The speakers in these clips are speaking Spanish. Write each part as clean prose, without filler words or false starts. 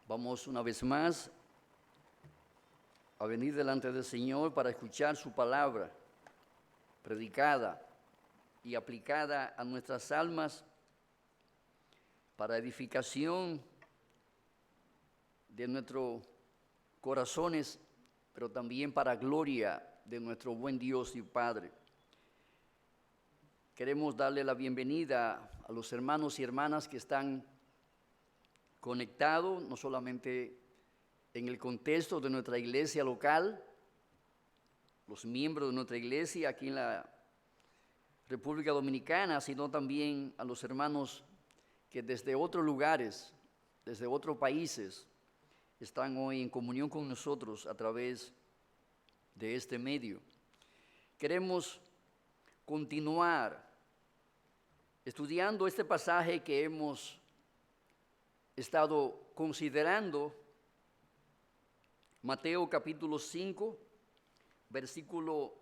Vamos una vez más a venir delante del Señor para escuchar su palabra predicada y aplicada a nuestras almas para edificación de nuestros corazones, pero también para gloria de nuestro buen Dios y Padre. Queremos darle la bienvenida a los hermanos y hermanas que están conectados, no solamente en el contexto de nuestra iglesia local, los miembros de nuestra iglesia aquí en la República Dominicana, sino también a los hermanos que desde otros lugares, desde otros países, están hoy en comunión con nosotros a través de este medio. Queremos continuar estudiando este pasaje que hemos estado considerando, Mateo capítulo 5, versículo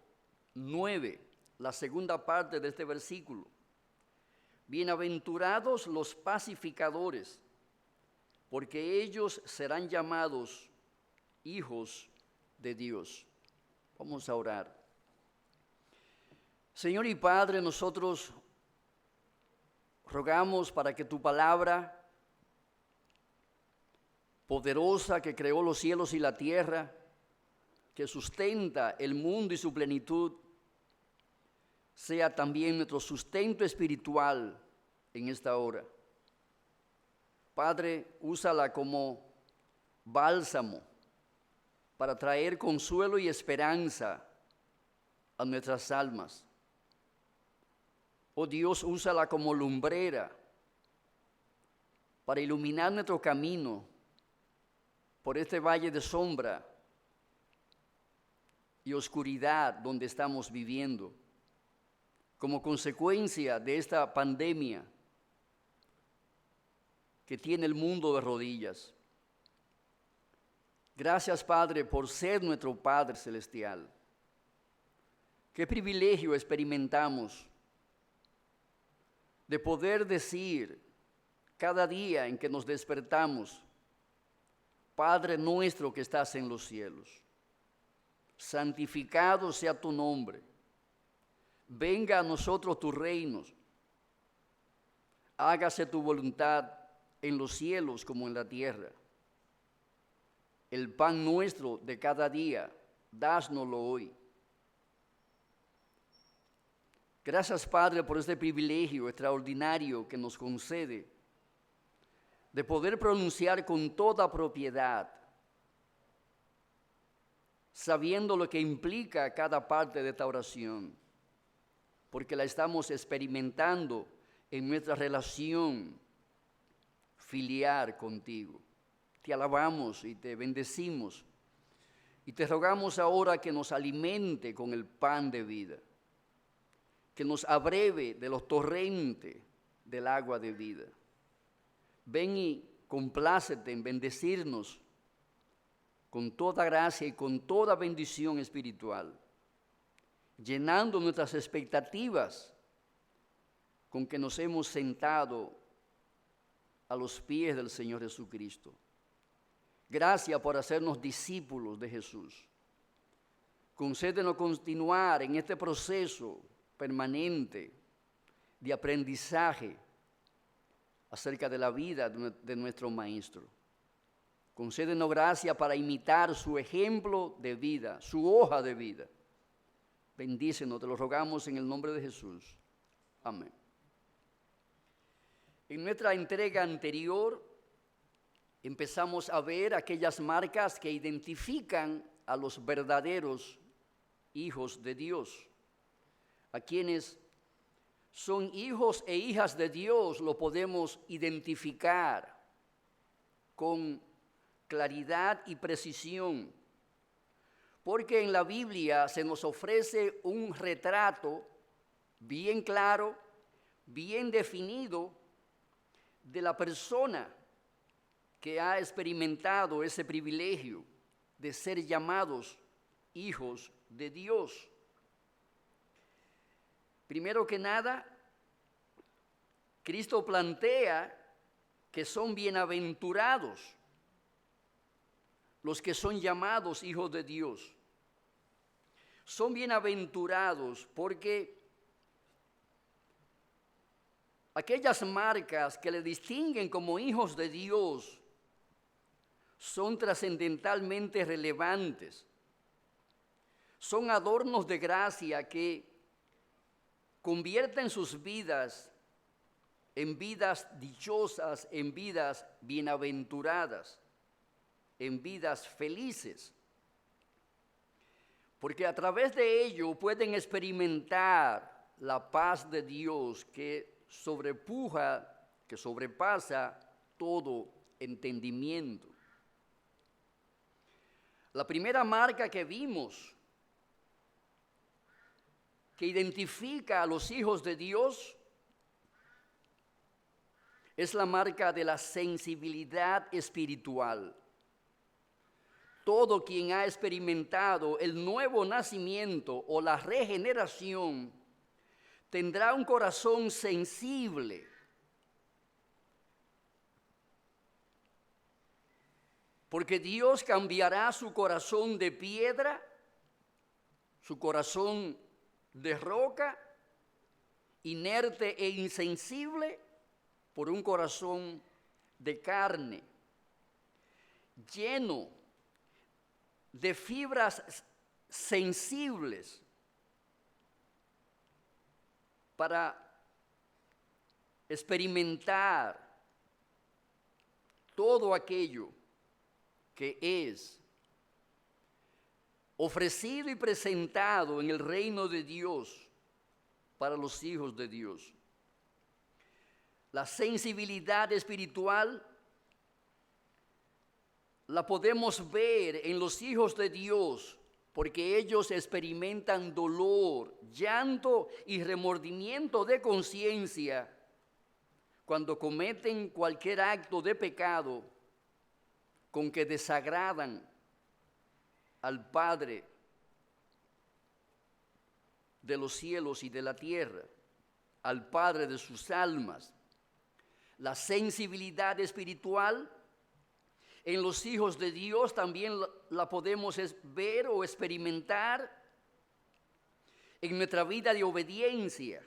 9, la segunda parte de este versículo. Bienaventurados los pacificadores, porque ellos serán llamados hijos de Dios. Vamos a orar. Señor y Padre, nosotros rogamos para que tu palabra poderosa que creó los cielos y la tierra, que sustenta el mundo y su plenitud, sea también nuestro sustento espiritual en esta hora. Padre, úsala como bálsamo para traer consuelo y esperanza a nuestras almas. Oh Dios, úsala como lumbrera para iluminar nuestro camino por este valle de sombra y oscuridad donde estamos viviendo, como consecuencia de esta pandemia que tiene el mundo de rodillas. Gracias, Padre, por ser nuestro Padre Celestial. Qué privilegio experimentamos de poder decir cada día en que nos despertamos: Padre nuestro que estás en los cielos, santificado sea tu nombre. Venga a nosotros tu reino. Hágase tu voluntad en los cielos como en la tierra. El pan nuestro de cada día, dásnoslo hoy. Gracias, Padre, por este privilegio extraordinario que nos concede de poder pronunciar con toda propiedad, sabiendo lo que implica cada parte de esta oración, porque la estamos experimentando en nuestra relación filial contigo. Te alabamos y te bendecimos y te rogamos ahora que nos alimente con el pan de vida, que nos abreve de los torrentes del agua de vida. Ven y complácete en bendecirnos con toda gracia y con toda bendición espiritual, llenando nuestras expectativas con que nos hemos sentado a los pies del Señor Jesucristo. Gracias por hacernos discípulos de Jesús. Concédenos continuar en este proceso permanente de aprendizaje acerca de la vida de nuestro Maestro. Concédenos gracia para imitar su ejemplo de vida, su hoja de vida. Bendícenos, te lo rogamos en el nombre de Jesús. Amén. En nuestra entrega anterior empezamos a ver aquellas marcas que identifican a los verdaderos hijos de Dios, a quienes son hijos e hijas de Dios, lo podemos identificar con claridad y precisión, porque en la Biblia se nos ofrece un retrato bien claro, bien definido de la persona que ha experimentado ese privilegio de ser llamados hijos de Dios. Primero que nada, Cristo plantea que son bienaventurados los que son llamados hijos de Dios. Son bienaventurados porque aquellas marcas que le distinguen como hijos de Dios son trascendentalmente relevantes. Son adornos de gracia que convierten sus vidas en vidas dichosas, en vidas bienaventuradas, en vidas felices. Porque a través de ello pueden experimentar la paz de Dios que sobrepasa todo entendimiento. La primera marca que vimos, que identifica a los hijos de Dios, es la marca de la sensibilidad espiritual. Todo quien ha experimentado el nuevo nacimiento o la regeneración tendrá un corazón sensible. Porque Dios cambiará su corazón de piedra, su corazón de roca, inerte e insensible, por un corazón de carne, lleno de fibras sensibles para experimentar todo aquello que es ofrecido y presentado en el reino de Dios para los hijos de Dios. La sensibilidad espiritual la podemos ver en los hijos de Dios porque ellos experimentan dolor, llanto y remordimiento de conciencia cuando cometen cualquier acto de pecado con que desagradan al Padre de los cielos y de la tierra, al Padre de sus almas. La sensibilidad espiritual en los hijos de Dios también la podemos ver o experimentar en nuestra vida de obediencia.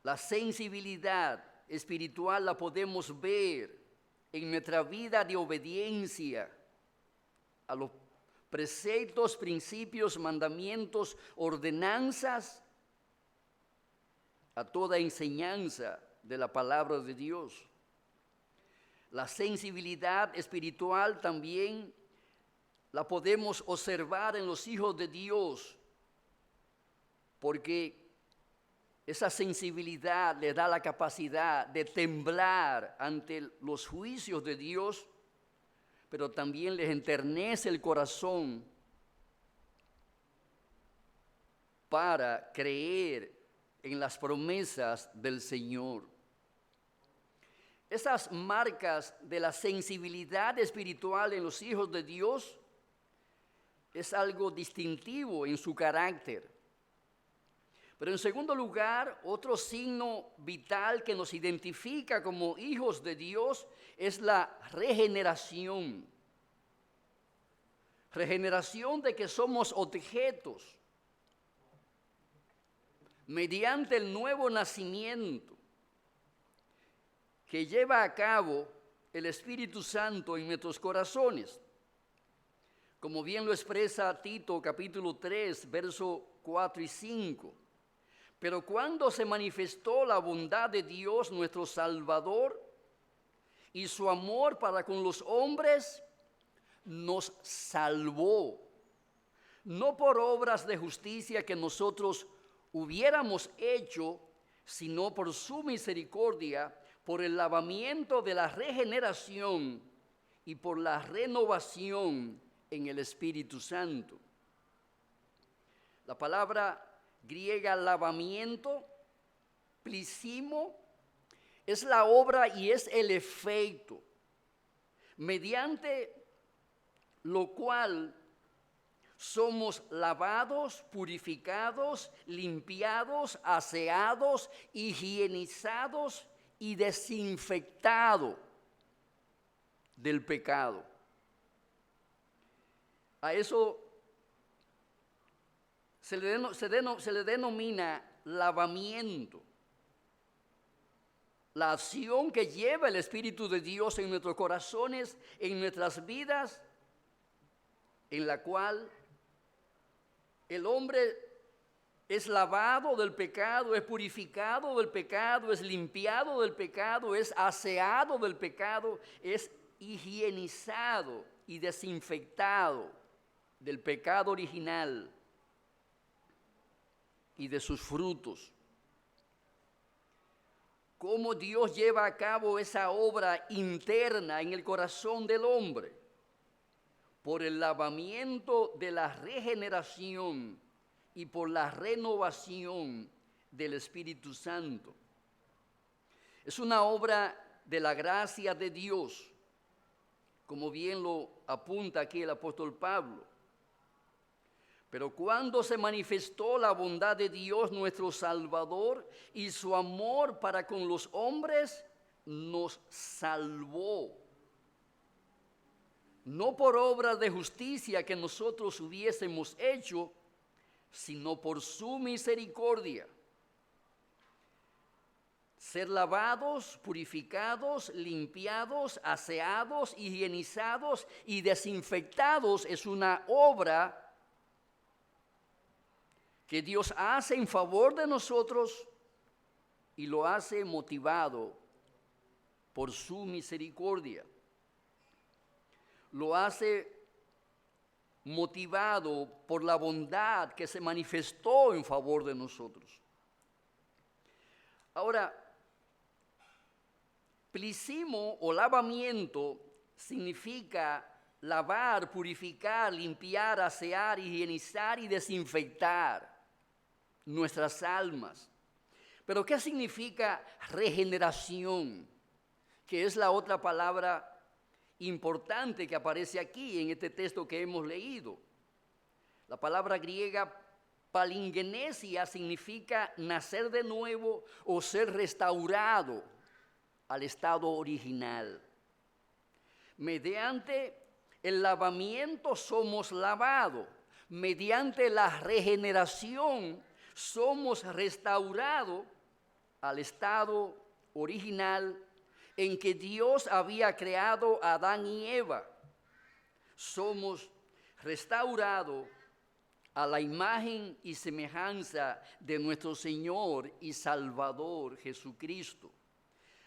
La sensibilidad espiritual la podemos ver en nuestra vida de obediencia a los preceptos, principios, mandamientos, ordenanzas, a toda enseñanza de la palabra de Dios. La sensibilidad espiritual también la podemos observar en los hijos de Dios, porque esa sensibilidad le da la capacidad de temblar ante los juicios de Dios, pero también les enternece el corazón para creer en las promesas del Señor. Esas marcas de la sensibilidad espiritual en los hijos de Dios es algo distintivo en su carácter. Pero en segundo lugar, otro signo vital que nos identifica como hijos de Dios es la regeneración. Regeneración de que somos objetos mediante el nuevo nacimiento que lleva a cabo el Espíritu Santo en nuestros corazones. Como bien lo expresa Tito capítulo 3, versos 4 y 5. Pero cuando se manifestó la bondad de Dios nuestro Salvador y su amor para con los hombres, nos salvó, no por obras de justicia que nosotros hubiéramos hecho, sino por su misericordia, por el lavamiento de la regeneración y por la renovación en el Espíritu Santo. La palabra griega lavamiento, plisimo, es la obra y es el efecto, mediante lo cual somos lavados, purificados, limpiados, aseados, higienizados y desinfectados del pecado. A eso se le denomina lavamiento. La acción que lleva el Espíritu de Dios en nuestros corazones, en nuestras vidas, en la cual el hombre es lavado del pecado, es purificado del pecado, es limpiado del pecado, es aseado del pecado, es higienizado y desinfectado del pecado original y de sus frutos. Cómo Dios lleva a cabo esa obra interna en el corazón del hombre por el lavamiento de la regeneración y por la renovación del Espíritu Santo. Es una obra de la gracia de Dios, como bien lo apunta aquí el apóstol Pablo. Pero cuando se manifestó la bondad de Dios nuestro Salvador y su amor para con los hombres, nos salvó. No por obras de justicia que nosotros hubiésemos hecho, sino por su misericordia. Ser lavados, purificados, limpiados, aseados, higienizados y desinfectados es una obra que Dios hace en favor de nosotros y lo hace motivado por su misericordia. Lo hace motivado por la bondad que se manifestó en favor de nosotros. Ahora, plisimo o lavamiento significa lavar, purificar, limpiar, asear, higienizar y desinfectar nuestras almas. Pero ¿qué significa regeneración? Que es la otra palabra importante que aparece aquí en este texto que hemos leído. La palabra griega palingenesia significa nacer de nuevo o ser restaurado al estado original. Mediante el lavamiento somos lavados, mediante la regeneración somos restaurados al estado original en que Dios había creado a Adán y Eva. Somos restaurados a la imagen y semejanza de nuestro Señor y Salvador Jesucristo.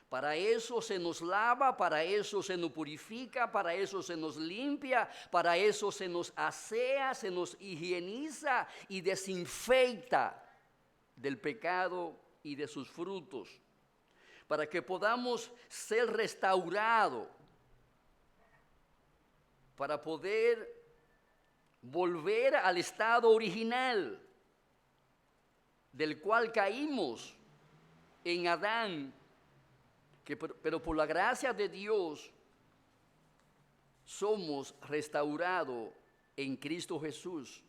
Para eso se nos lava, para eso se nos purifica, para eso se nos limpia, para eso se nos asea, se nos higieniza y desinfecta del pecado y de sus frutos, para que podamos ser restaurados, para poder volver al estado original del cual caímos en Adán, pero por la gracia de Dios somos restaurados en Cristo Jesús.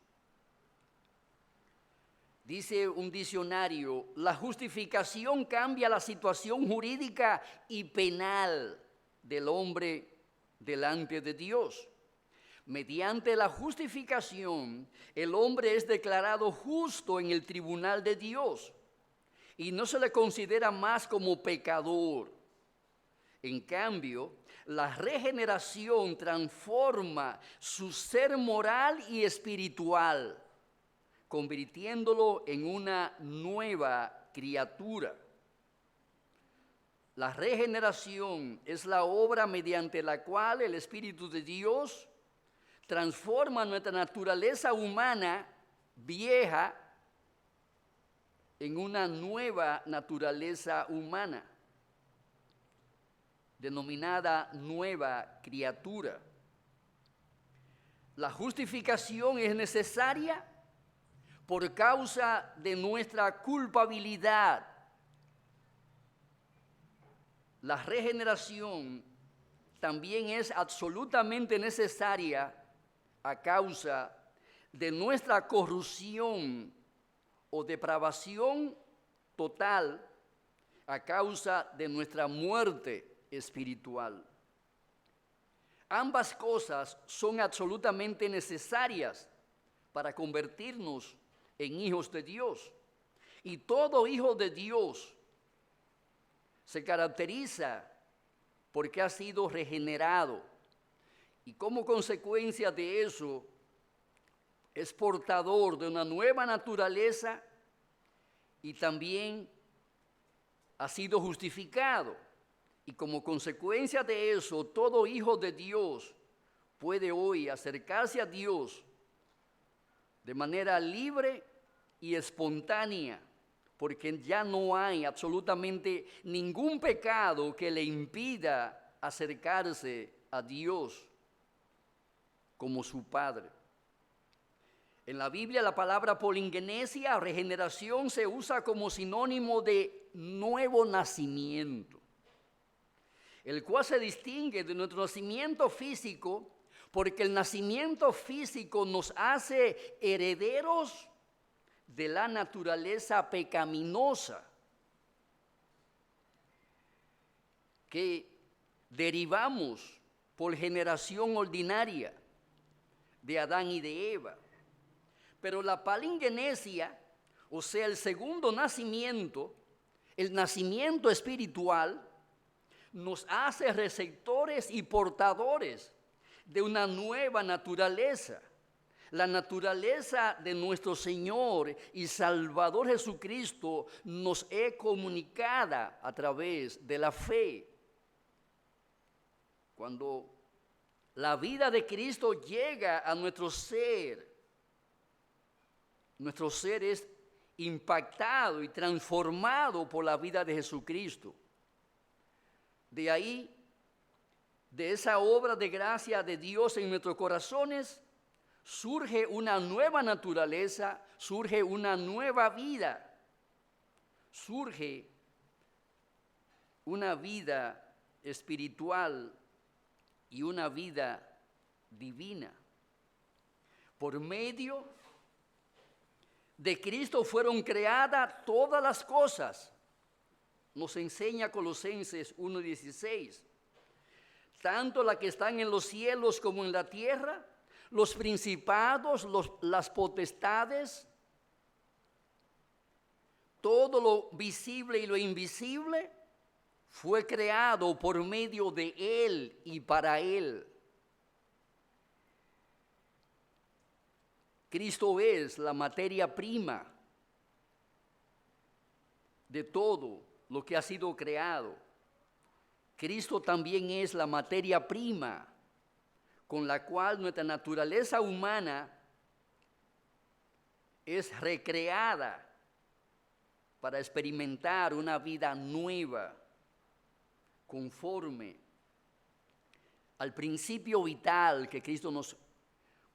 Dice un diccionario, la justificación cambia la situación jurídica y penal del hombre delante de Dios. Mediante la justificación, el hombre es declarado justo en el tribunal de Dios y no se le considera más como pecador. En cambio, la regeneración transforma su ser moral y espiritual, convirtiéndolo en una nueva criatura. La regeneración es la obra mediante la cual el Espíritu de Dios transforma nuestra naturaleza humana vieja en una nueva naturaleza humana, denominada nueva criatura. La justificación es necesaria por causa de nuestra culpabilidad. La regeneración también es absolutamente necesaria a causa de nuestra corrupción o depravación total, a causa de nuestra muerte espiritual. Ambas cosas son absolutamente necesarias para convertirnos en hijos de Dios. Y todo hijo de Dios se caracteriza porque ha sido regenerado. Y como consecuencia de eso, es portador de una nueva naturaleza y también ha sido justificado. Y como consecuencia de eso, todo hijo de Dios puede hoy acercarse a Dios de manera libre y espontánea, porque ya no hay absolutamente ningún pecado que le impida acercarse a Dios como su Padre. En la Biblia la palabra polingenesia, regeneración, se usa como sinónimo de nuevo nacimiento, el cual se distingue de nuestro nacimiento físico, porque el nacimiento físico nos hace herederos de la naturaleza pecaminosa que derivamos por generación ordinaria de Adán y de Eva. Pero la palingenesia, o sea, el segundo nacimiento, el nacimiento espiritual, nos hace receptores y portadores de una nueva naturaleza, la naturaleza de nuestro Señor y Salvador Jesucristo nos es comunicada a través de la fe. Cuando la vida de Cristo llega a nuestro ser es impactado y transformado por la vida de Jesucristo. De ahí, de esa obra de gracia de Dios en nuestros corazones, surge una nueva naturaleza, surge una nueva vida, surge una vida espiritual y una vida divina. Por medio de Cristo fueron creadas todas las cosas, nos enseña Colosenses 1:16, tanto las que están en los cielos como en la tierra, los principados, las potestades, todo lo visible y lo invisible fue creado por medio de Él y para Él. Cristo es la materia prima de todo lo que ha sido creado. Cristo también es la materia prima con la cual nuestra naturaleza humana es recreada para experimentar una vida nueva, conforme al principio vital que Cristo nos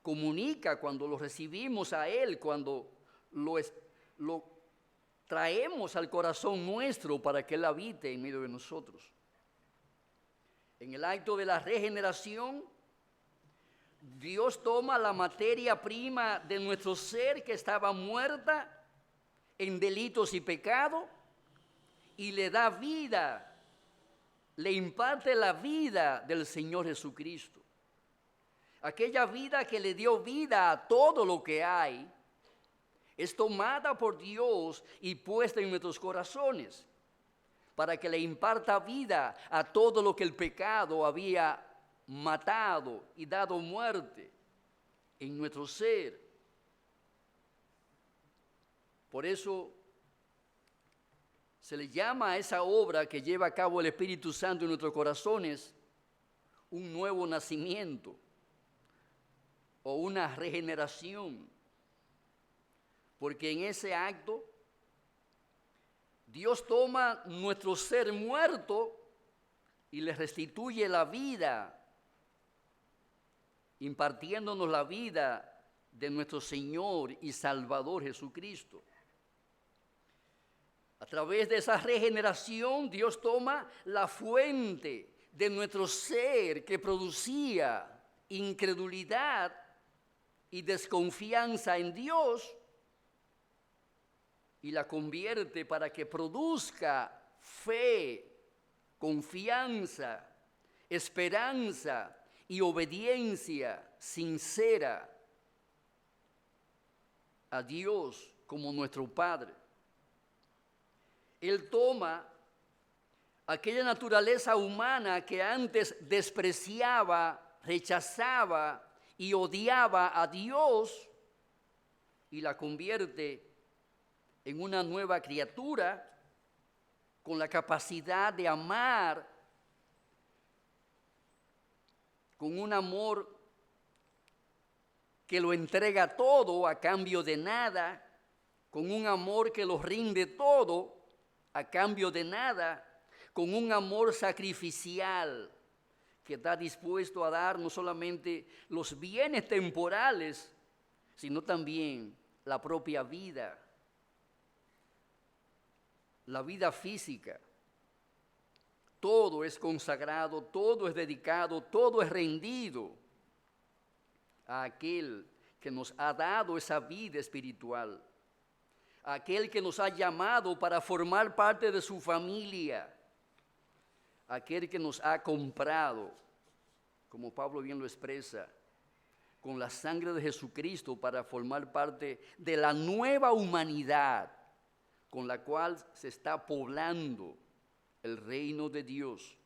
comunica cuando lo recibimos a Él, cuando lo traemos al corazón nuestro para que Él habite en medio de nosotros. En el acto de la regeneración, Dios toma la materia prima de nuestro ser que estaba muerta en delitos y pecado y le da vida, le imparte la vida del Señor Jesucristo. Aquella vida que le dio vida a todo lo que hay, es tomada por Dios y puesta en nuestros corazones para que le imparta vida a todo lo que el pecado había matado y dado muerte en nuestro ser. Por eso se le llama a esa obra que lleva a cabo el Espíritu Santo en nuestros corazones un nuevo nacimiento o una regeneración, porque en ese acto Dios toma nuestro ser muerto y le restituye la vida, impartiéndonos la vida de nuestro Señor y Salvador Jesucristo. A través de esa regeneración, Dios toma la fuente de nuestro ser que producía incredulidad y desconfianza en Dios y la convierte para que produzca fe, confianza, esperanza y obediencia sincera a Dios como nuestro Padre. Él toma aquella naturaleza humana que antes despreciaba, rechazaba y odiaba a Dios y la convierte en una nueva criatura con la capacidad de amar con un amor que lo entrega todo a cambio de nada, con un amor que lo rinde todo a cambio de nada, con un amor sacrificial que está dispuesto a dar no solamente los bienes temporales, sino también la propia vida, la vida física. Todo es consagrado, todo es dedicado, todo es rendido a aquel que nos ha dado esa vida espiritual, a aquel que nos ha llamado para formar parte de su familia, a aquel que nos ha comprado, como Pablo bien lo expresa, con la sangre de Jesucristo para formar parte de la nueva humanidad con la cual se está poblando el reino de Dios.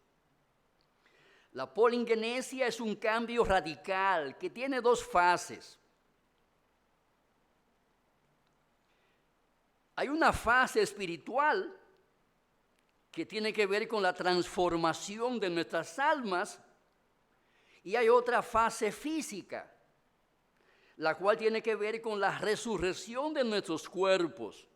La polingenesia es un cambio radical que tiene dos fases. Hay una fase espiritual que tiene que ver con la transformación de nuestras almas y hay otra fase física, la cual tiene que ver con la resurrección de nuestros cuerpos.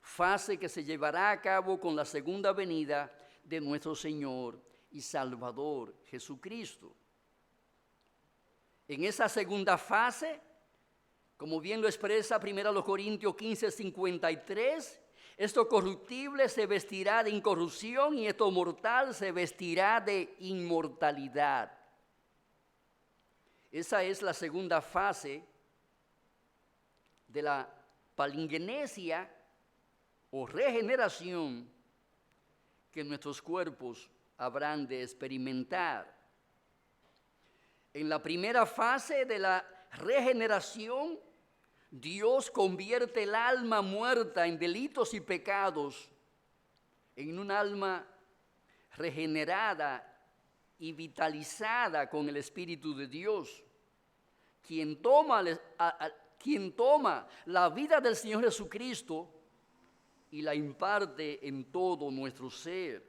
Fase que se llevará a cabo con la segunda venida de nuestro Señor y Salvador Jesucristo. En esa segunda fase, como bien lo expresa 1 Corintios 15:53, esto corruptible se vestirá de incorrupción y esto mortal se vestirá de inmortalidad. Esa es la segunda fase de la palingenesia o regeneración que nuestros cuerpos habrán de experimentar. En la primera fase de la regeneración, Dios convierte el alma muerta en delitos y pecados en un alma regenerada y vitalizada con el Espíritu de Dios, quien toma la vida del Señor Jesucristo y la imparte en todo nuestro ser,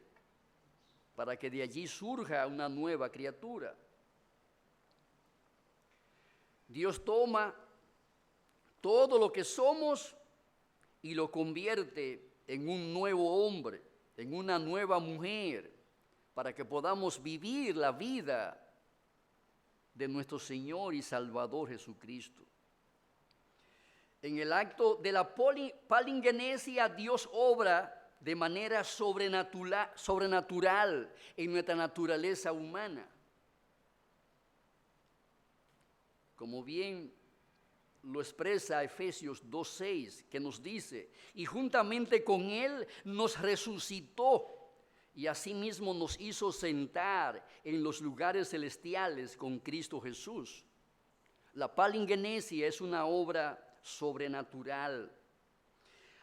para que de allí surja una nueva criatura. Dios toma todo lo que somos y lo convierte en un nuevo hombre, en una nueva mujer, para que podamos vivir la vida de nuestro Señor y Salvador Jesucristo. En el acto de la palingenesia, Dios obra de manera sobrenatural en nuestra naturaleza humana. Como bien lo expresa Efesios 2:6, que nos dice, y juntamente con Él nos resucitó y asimismo nos hizo sentar en los lugares celestiales con Cristo Jesús. La palingenesia es una obra sobrenatural.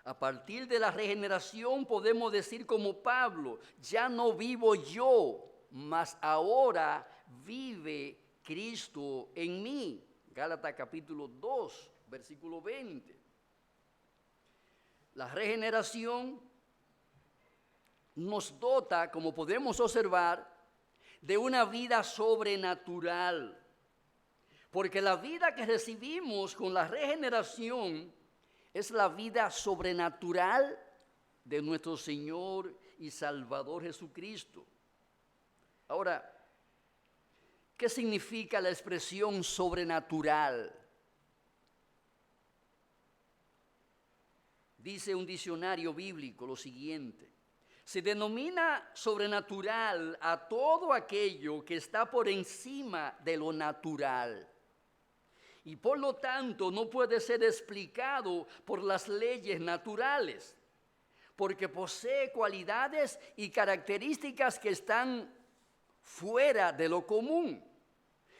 A partir de la regeneración podemos decir como Pablo, ya no vivo yo, mas ahora vive Cristo en mí. Gálatas capítulo 2, versículo 20. La regeneración nos dota, como podemos observar, de una vida sobrenatural. Porque la vida que recibimos con la regeneración es la vida sobrenatural de nuestro Señor y Salvador Jesucristo. Ahora, ¿qué significa la expresión sobrenatural? Dice un diccionario bíblico lo siguiente: se denomina sobrenatural a todo aquello que está por encima de lo natural y por lo tanto no puede ser explicado por las leyes naturales, porque posee cualidades y características que están fuera de lo común.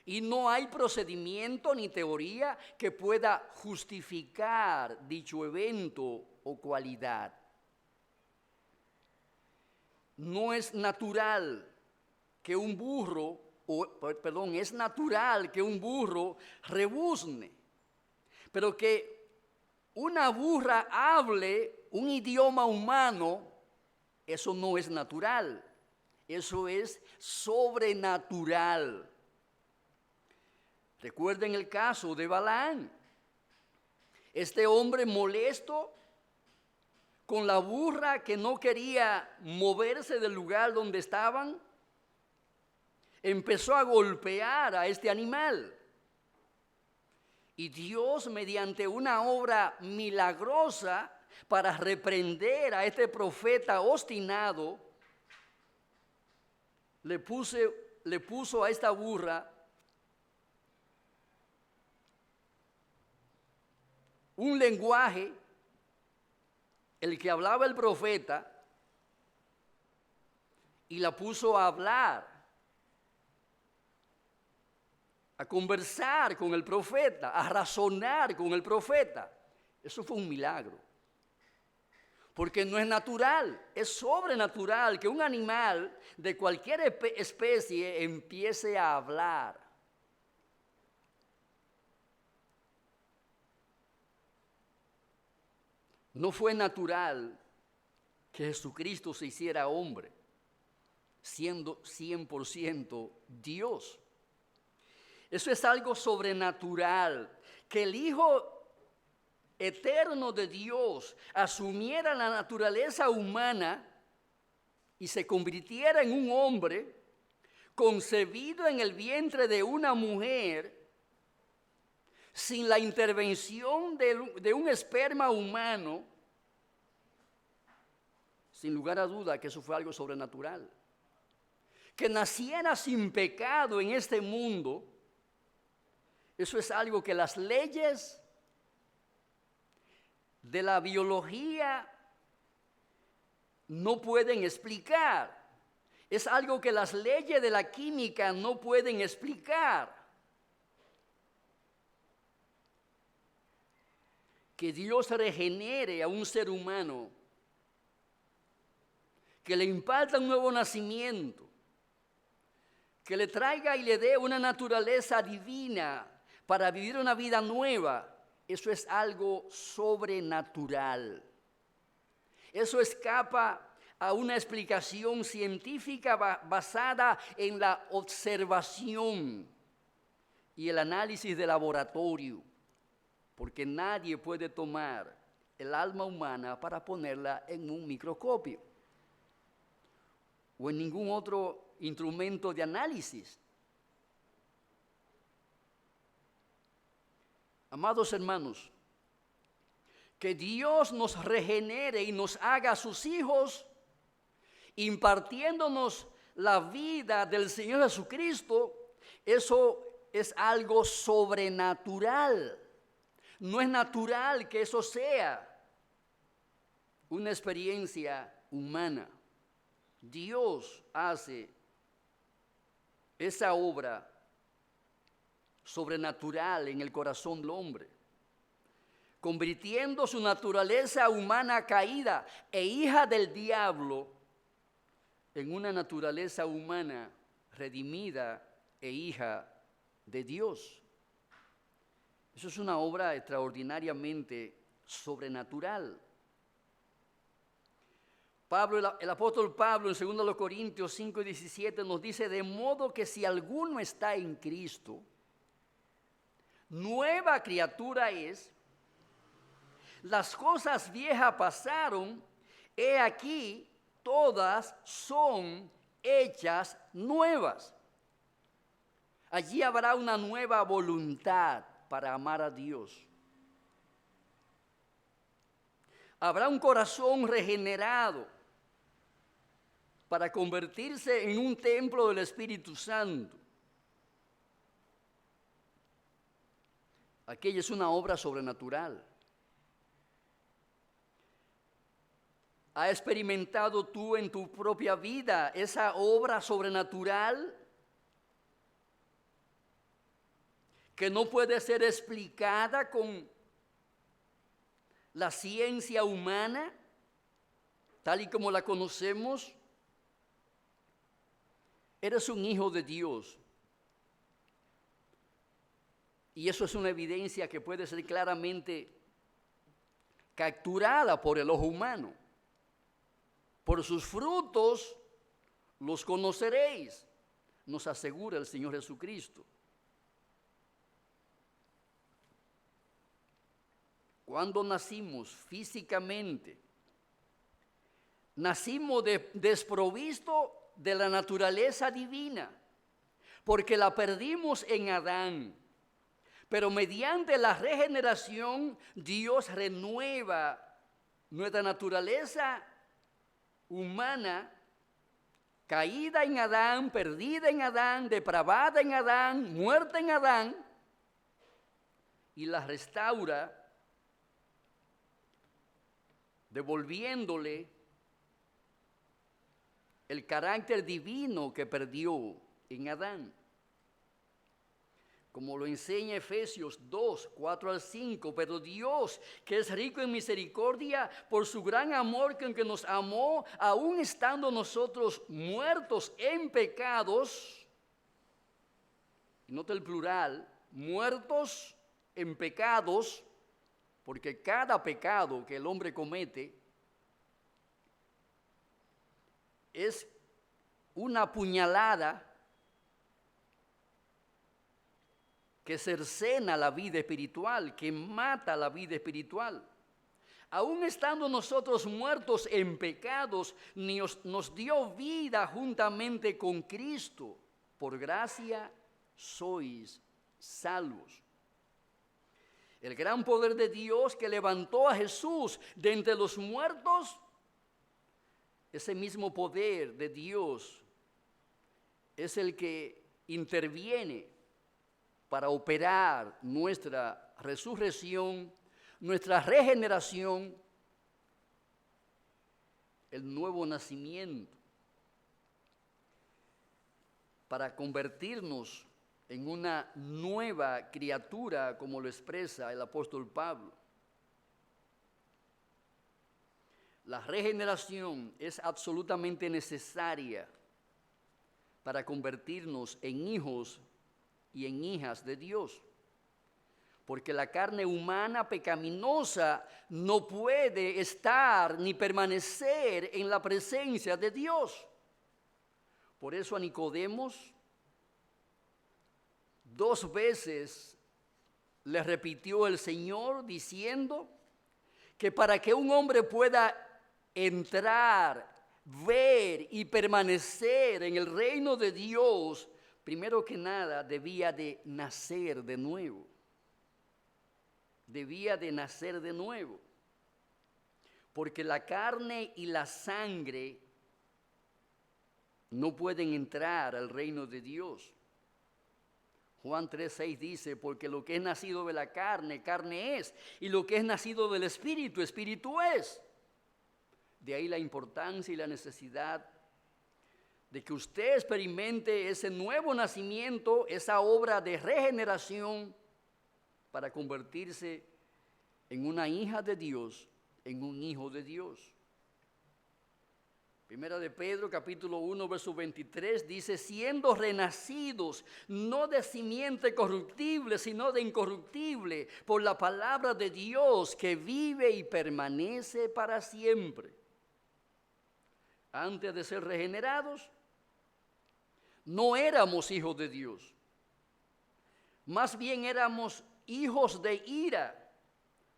Y no hay procedimiento ni teoría que pueda justificar dicho evento o cualidad. No es natural que un burro, es natural que un burro rebuzne, pero que una burra hable un idioma humano, eso no es natural, eso es sobrenatural. Recuerden el caso de Balaam. Este hombre molesto con la burra que no quería moverse del lugar donde estaban, empezó a golpear a este animal. Y Dios, mediante una obra milagrosa para reprender a este profeta obstinado, le puso a esta burra un lenguaje, el que hablaba el profeta, y la puso a hablar, a conversar con el profeta, a razonar con el profeta. Eso fue un milagro. Porque no es natural, es sobrenatural que un animal de cualquier especie empiece a hablar. No fue natural que Jesucristo se hiciera hombre, siendo 100% Dios. Eso es algo sobrenatural, que el Hijo eterno de Dios asumiera la naturaleza humana y se convirtiera en un hombre concebido en el vientre de una mujer sin la intervención de un esperma humano. Sin lugar a duda que eso fue algo sobrenatural. Que naciera sin pecado en este mundo, eso es algo que las leyes de la biología no pueden explicar. Es algo que las leyes de la química no pueden explicar. Que Dios regenere a un ser humano, que le imparta un nuevo nacimiento, que le traiga y le dé una naturaleza divina para vivir una vida nueva, eso es algo sobrenatural. Eso escapa a una explicación científica basada en la observación y el análisis de laboratorio, porque nadie puede tomar el alma humana para ponerla en un microscopio o en ningún otro instrumento de análisis. Amados hermanos, que Dios nos regenere y nos haga sus hijos, impartiéndonos la vida del Señor Jesucristo, eso es algo sobrenatural. No es natural que eso sea una experiencia humana. Dios hace esa obra sobrenatural en el corazón del hombre, convirtiendo su naturaleza humana caída e hija del diablo en una naturaleza humana redimida e hija de Dios. Eso es una obra extraordinariamente sobrenatural. El apóstol Pablo en 2 Corintios 5:17 nos dice: de modo que si alguno está en Cristo, nueva criatura es, las cosas viejas pasaron, he aquí, todas son hechas nuevas. Allí habrá una nueva voluntad para amar a Dios. Habrá un corazón regenerado para convertirse en un templo del Espíritu Santo. Aquella es una obra sobrenatural. ¿Has experimentado tú en tu propia vida esa obra sobrenatural que no puede ser explicada con la ciencia humana, tal y como la conocemos? Eres un hijo de Dios. Y eso es una evidencia que puede ser claramente capturada por el ojo humano. Por sus frutos los conoceréis, nos asegura el Señor Jesucristo. Cuando nacimos físicamente, nacimos desprovisto de la naturaleza divina, porque la perdimos en Adán. Pero mediante la regeneración, Dios renueva nuestra naturaleza humana, caída en Adán, perdida en Adán, depravada en Adán, muerta en Adán, y la restaura, devolviéndole el carácter divino que perdió en Adán. Como lo enseña Efesios 2, 4 al 5, pero Dios, que es rico en misericordia, por su gran amor con que nos amó, aun estando nosotros muertos en pecados, y nota el plural, muertos en pecados, porque cada pecado que el hombre comete es una puñalada que cercena la vida espiritual, que mata la vida espiritual. Aún estando nosotros muertos en pecados, nos dio vida juntamente con Cristo. Por gracia sois salvos. El gran poder de Dios que levantó a Jesús de entre los muertos, ese mismo poder de Dios es el que interviene para operar nuestra resurrección, nuestra regeneración, el nuevo nacimiento, para convertirnos en una nueva criatura, como lo expresa el apóstol Pablo. La regeneración es absolutamente necesaria para convertirnos en hijos y en hijas de Dios, porque la carne humana pecaminosa no puede estar ni permanecer en la presencia de Dios. Por eso a Nicodemos 2 veces le repitió el Señor diciendo que para que un hombre pueda entrar, ver y permanecer en el reino de Dios, primero que nada debía de nacer de nuevo. Debía de nacer de nuevo. Porque la carne y la sangre no pueden entrar al reino de Dios. Juan 3:6 dice, porque lo que es nacido de la carne, carne es, y lo que es nacido del Espíritu, Espíritu es. De ahí la importancia y la necesidad de que usted experimente ese nuevo nacimiento, esa obra de regeneración, para convertirse en una hija de Dios, en un hijo de Dios. Primera de Pedro, capítulo 1, verso 23, dice, siendo renacidos, no de simiente corruptible, sino de incorruptible, por la palabra de Dios, que vive y permanece para siempre. Antes de ser regenerados, no éramos hijos de Dios. Más bien éramos hijos de ira,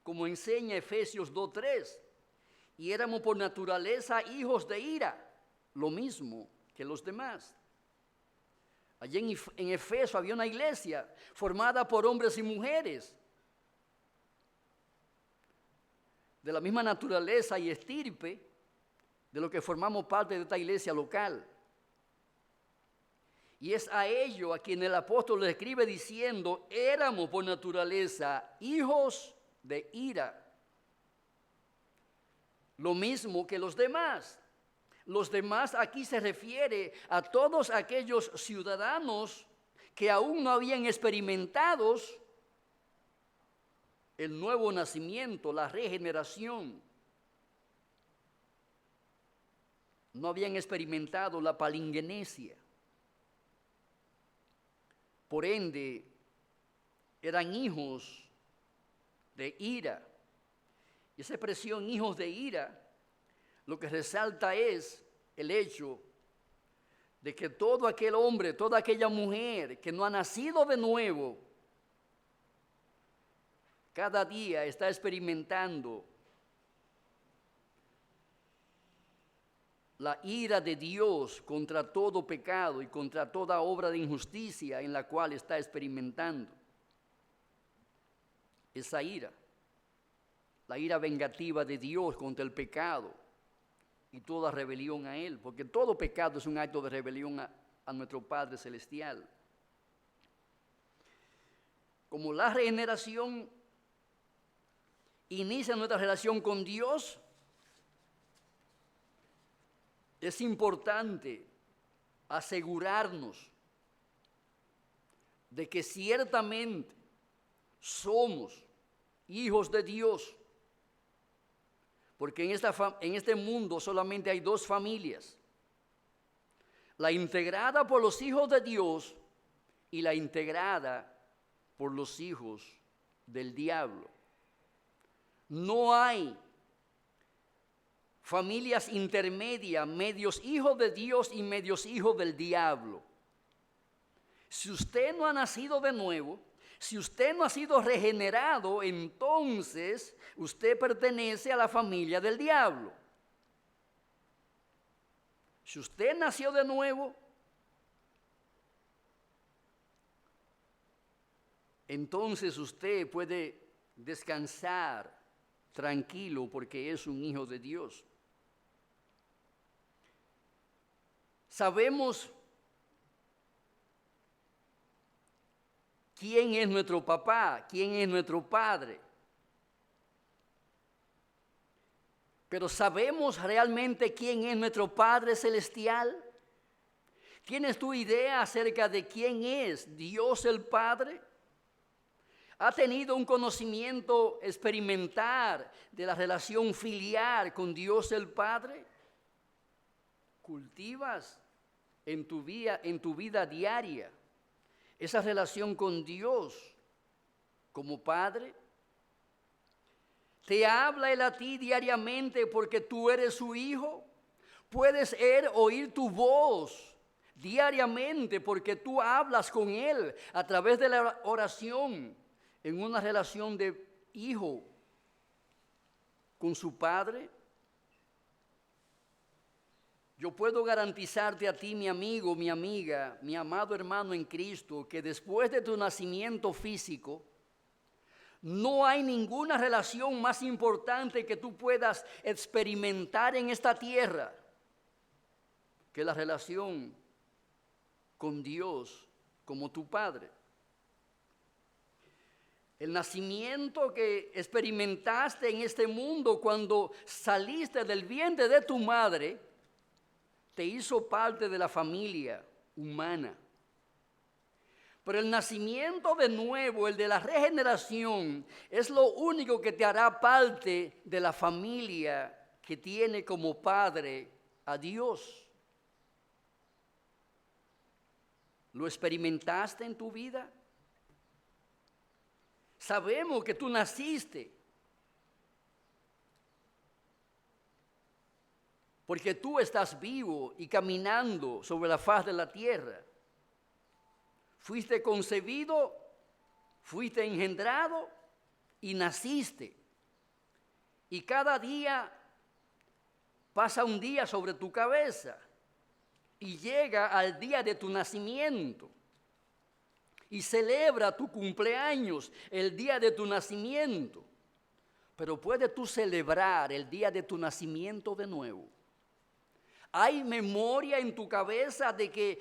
como enseña Efesios 2:3. Y éramos por naturaleza hijos de ira, lo mismo que los demás. Allí en Efeso había una iglesia formada por hombres y mujeres de la misma naturaleza y estirpe de lo que formamos parte de esta iglesia local. Y es a ello a quien el apóstol le escribe diciendo, éramos por naturaleza hijos de ira. lo mismo que los demás. Los demás aquí se refiere a todos aquellos ciudadanos que aún no habían experimentado el nuevo nacimiento, la regeneración. No habían experimentado la palingenesia. Por ende, eran hijos de ira. Y esa expresión, hijos de ira, lo que resalta es el hecho de que todo aquel hombre, toda aquella mujer que no ha nacido de nuevo, cada día está experimentando la ira de Dios contra todo pecado y contra toda obra de injusticia en la cual está experimentando. Esa ira, la ira vengativa de Dios contra el pecado y toda rebelión a Él, porque todo pecado es un acto de rebelión a nuestro Padre Celestial. Como la regeneración inicia nuestra relación con Dios, es importante asegurarnos de que ciertamente somos hijos de Dios, porque en este mundo solamente hay dos familias: la integrada por los hijos de Dios y la integrada por los hijos del diablo. No hay familias intermedias, medios hijos de Dios y medios hijos del diablo. Si usted no ha nacido de nuevo, si usted no ha sido regenerado, entonces usted pertenece a la familia del diablo. Si usted nació de nuevo, entonces usted puede descansar tranquilo porque es un hijo de Dios. Sabemos quién es nuestro papá, quién es nuestro padre. Pero ¿sabemos realmente quién es nuestro Padre Celestial? ¿Tienes tu idea acerca de quién es Dios el Padre? ¿Has tenido un conocimiento experimental de la relación filial con Dios el Padre? ¿Cultivas en tu vida diaria esa relación con Dios como Padre? ¿Te habla Él a ti diariamente porque tú eres su hijo? ¿Puedes oír tu voz diariamente porque tú hablas con Él a través de la oración en una relación de hijo con su Padre? Yo puedo garantizarte a ti, mi amigo, mi amiga, mi amado hermano en Cristo, que después de tu nacimiento físico, no hay ninguna relación más importante que tú puedas experimentar en esta tierra que la relación con Dios como tu Padre. El nacimiento que experimentaste en este mundo cuando saliste del vientre de tu madre te hizo parte de la familia humana. Pero el nacimiento de nuevo, el de la regeneración, es lo único que te hará parte de la familia que tiene como padre a Dios. ¿Lo experimentaste en tu vida? Sabemos que tú naciste porque tú estás vivo y caminando sobre la faz de la tierra. Fuiste concebido, fuiste engendrado y naciste. Y cada día pasa un día sobre tu cabeza y llega al día de tu nacimiento. Y celebra tu cumpleaños, el día de tu nacimiento. Pero puedes tú celebrar el día de tu nacimiento de nuevo. ¿Hay memoria en tu cabeza de que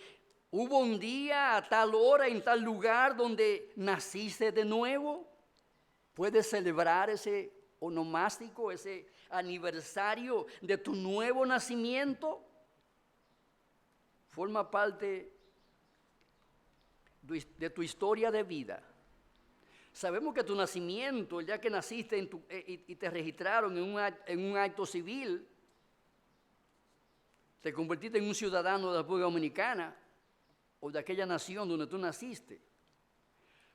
hubo un día a tal hora en tal lugar donde naciste de nuevo? ¿Puedes celebrar ese onomástico, ese aniversario de tu nuevo nacimiento, forma parte de tu historia de vida. Sabemos que tu nacimiento, ya que naciste y te registraron en un acto civil, te convertiste en un ciudadano de la República Dominicana o de aquella nación donde tú naciste.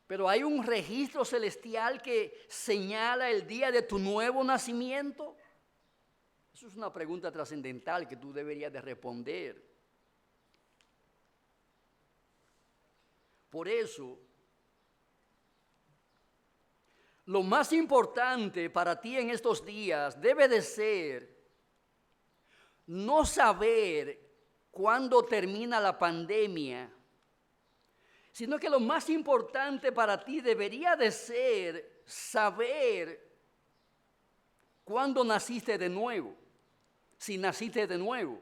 Pero hay un registro celestial que señala el día de tu nuevo nacimiento. Eso es una pregunta trascendental que tú deberías de responder. Por eso, lo más importante para ti en estos días debe de ser no saber cuándo termina la pandemia, sino que lo más importante para ti debería de ser saber cuándo naciste de nuevo, si naciste de nuevo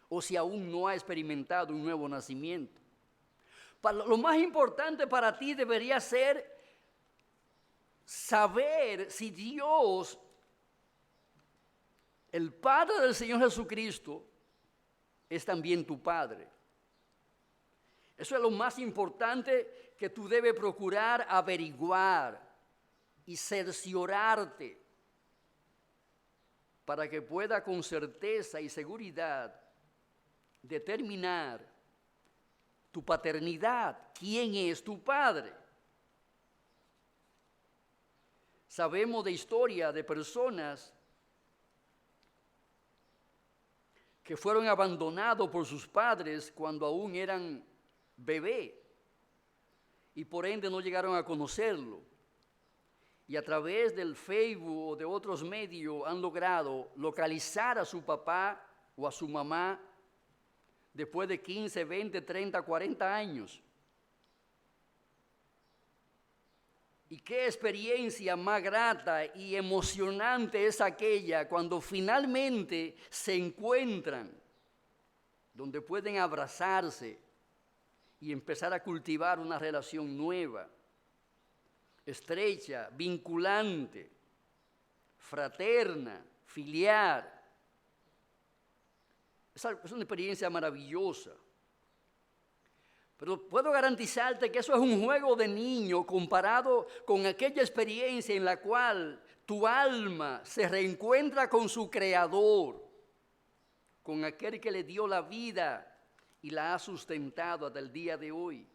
o si aún no has experimentado un nuevo nacimiento. Lo más importante para ti debería ser saber si Dios, el Padre del Señor Jesucristo, es también tu Padre. Eso es lo más importante que tú debes procurar averiguar y cerciorarte para que pueda con certeza y seguridad determinar tu paternidad, quién es tu Padre. Sabemos de historia de personas que fueron abandonados por sus padres cuando aún eran bebé y por ende no llegaron a conocerlo. Y a través del Facebook o de otros medios han logrado localizar a su papá o a su mamá después de 15, 20, 30, 40 años. Y qué experiencia más grata y emocionante es aquella cuando finalmente se encuentran, donde pueden abrazarse y empezar a cultivar una relación nueva, estrecha, vinculante, fraterna, filial. Es una experiencia maravillosa. Pero puedo garantizarte que eso es un juego de niño comparado con aquella experiencia en la cual tu alma se reencuentra con su creador, con aquel que le dio la vida y la ha sustentado hasta el día de hoy.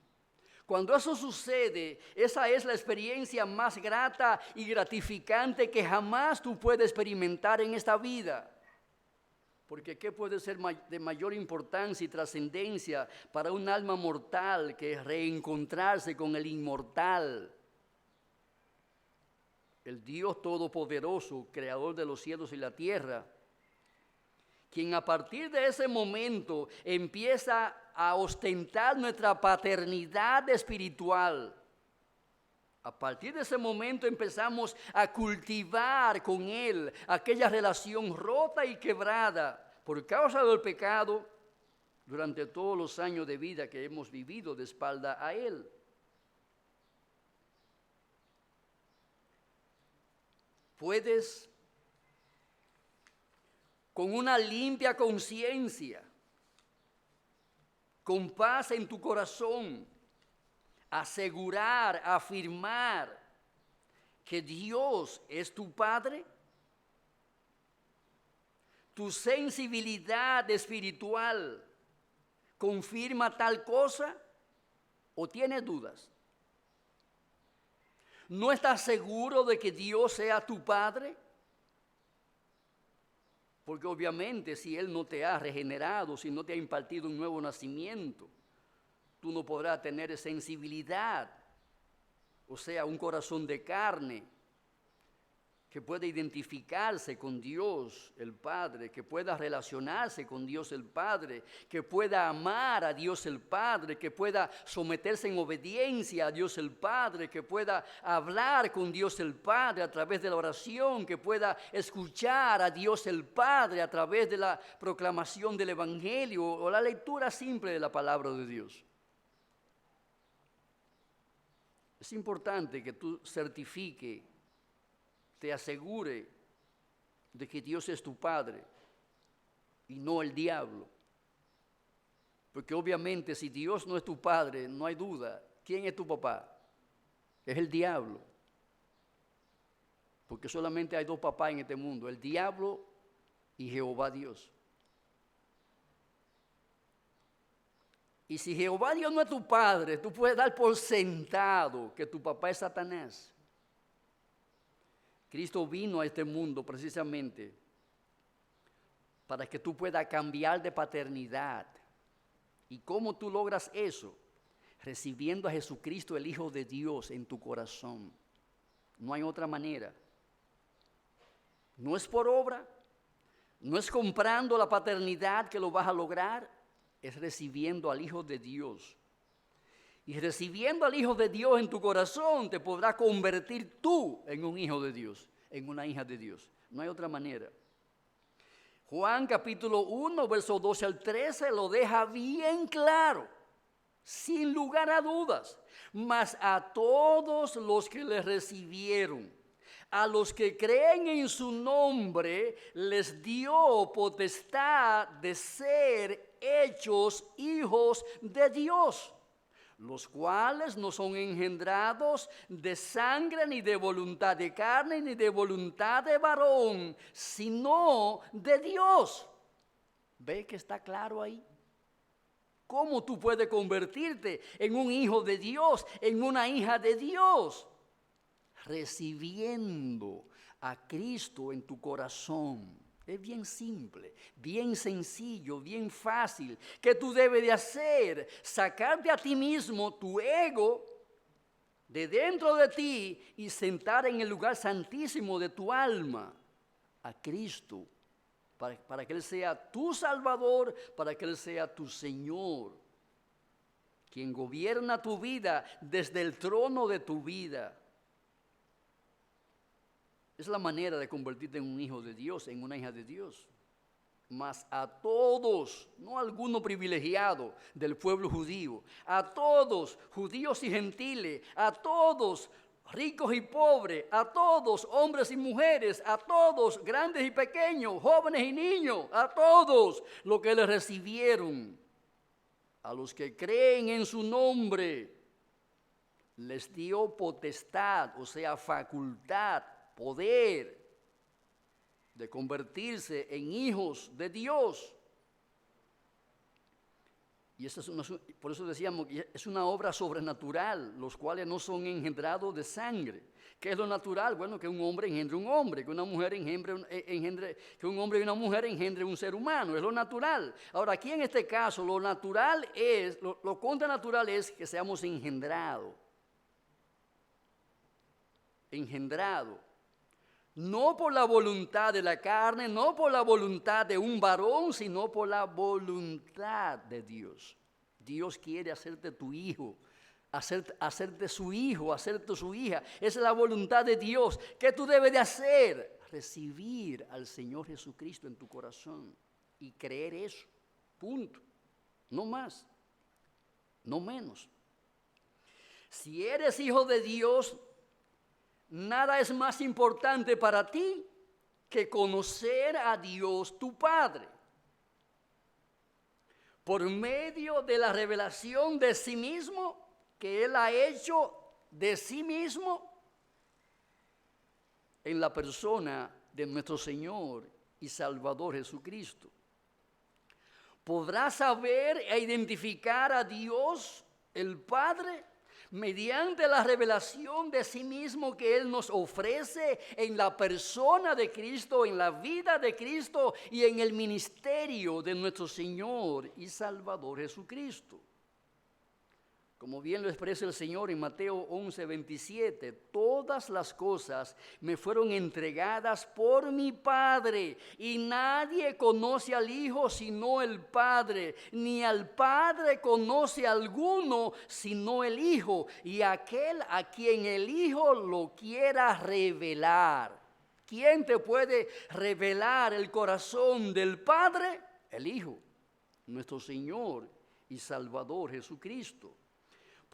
Cuando eso sucede, esa es la experiencia más grata y gratificante que jamás tú puedes experimentar en esta vida. Porque ¿qué puede ser de mayor importancia y trascendencia para un alma mortal que reencontrarse con el inmortal? El Dios Todopoderoso, Creador de los cielos y la tierra, quien a partir de ese momento empieza a ostentar nuestra paternidad espiritual. A partir de ese momento empezamos a cultivar con Él aquella relación rota y quebrada por causa del pecado durante todos los años de vida que hemos vivido de espalda a Él. Puedes, con una limpia conciencia, con paz en tu corazón, asegurar, afirmar que Dios es tu Padre. Tu sensibilidad espiritual confirma tal cosa o tienes dudas. ¿No estás seguro de que Dios sea tu Padre? Porque obviamente si Él no te ha regenerado, si no te ha impartido un nuevo nacimiento, tú no podrás tener sensibilidad, o sea, un corazón de carne que pueda identificarse con Dios el Padre, que pueda relacionarse con Dios el Padre, que pueda amar a Dios el Padre, que pueda someterse en obediencia a Dios el Padre, que pueda hablar con Dios el Padre a través de la oración, que pueda escuchar a Dios el Padre a través de la proclamación del Evangelio o la lectura simple de la palabra de Dios. Es importante que tú certifiques te asegure de que Dios es tu Padre y no el diablo. Porque obviamente si Dios no es tu Padre, no hay duda, ¿quién es tu papá? Es el diablo. Porque solamente hay dos papás en este mundo, el diablo y Jehová Dios. Y si Jehová Dios no es tu Padre, tú puedes dar por sentado que tu papá es Satanás. Cristo vino a este mundo precisamente para que tú puedas cambiar de paternidad. ¿Y cómo tú logras eso? Recibiendo a Jesucristo, el Hijo de Dios, en tu corazón. No hay otra manera. No es por obra, no es comprando la paternidad que lo vas a lograr, es recibiendo al Hijo de Dios. Y recibiendo al Hijo de Dios en tu corazón, te podrá convertir tú en un hijo de Dios, en una hija de Dios. No hay otra manera. Juan capítulo 1, versos 12 al 13 lo deja bien claro, sin lugar a dudas. Mas a todos los que le recibieron, a los que creen en su nombre, les dio potestad de ser hechos hijos de Dios, los cuales no son engendrados de sangre, ni de voluntad de carne, ni de voluntad de varón, sino de Dios. ¿Ve que está claro ahí? ¿Cómo tú puedes convertirte en un hijo de Dios, en una hija de Dios? Recibiendo a Cristo en tu corazón. Es bien simple, bien sencillo, bien fácil. ¿Qué tú debes de hacer? Sacarte a ti mismo tu ego de dentro de ti y sentar en el lugar santísimo de tu alma a Cristo, para que Él sea tu Salvador, para que Él sea tu Señor, quien gobierna tu vida desde el trono de tu vida. Es la manera de convertirte en un hijo de Dios, en una hija de Dios. Mas a todos, no a alguno privilegiado del pueblo judío, a todos, judíos y gentiles, a todos, ricos y pobres, a todos, hombres y mujeres, a todos, grandes y pequeños, jóvenes y niños, a todos los que le recibieron, a los que creen en su nombre, les dio potestad, o sea, facultad, poder de convertirse en hijos de Dios. Y esa es por eso decíamos que es una obra sobrenatural, los cuales no son engendrados de sangre. ¿Qué es lo natural? Bueno, que un hombre engendre un hombre, que una mujer que un hombre y una mujer engendre un ser humano, es lo natural. Ahora, aquí en este caso, lo natural es, lo contranatural es que seamos engendrados. No por la voluntad de la carne, no por la voluntad de un varón, sino por la voluntad de Dios. Dios quiere hacerte tu hijo, hacerte su hijo, hacerte su hija. Esa es la voluntad de Dios. ¿Qué tú debes de hacer? Recibir al Señor Jesucristo en tu corazón y creer eso. Punto. No más, no menos. Si eres hijo de Dios, nada es más importante para ti que conocer a Dios tu Padre. Por medio de la revelación de sí mismo, que Él ha hecho de sí mismo en la persona de nuestro Señor y Salvador Jesucristo. Podrás saber e identificar a Dios, el Padre, mediante la revelación de sí mismo que Él nos ofrece en la persona de Cristo, en la vida de Cristo y en el ministerio de nuestro Señor y Salvador Jesucristo. Como bien lo expresa el Señor en Mateo 11:27, todas las cosas me fueron entregadas por mi Padre, y nadie conoce al Hijo sino el Padre, ni al Padre conoce a alguno sino el Hijo, y aquel a quien el Hijo lo quiera revelar. ¿Quién te puede revelar el corazón del Padre? El Hijo, nuestro Señor y Salvador Jesucristo.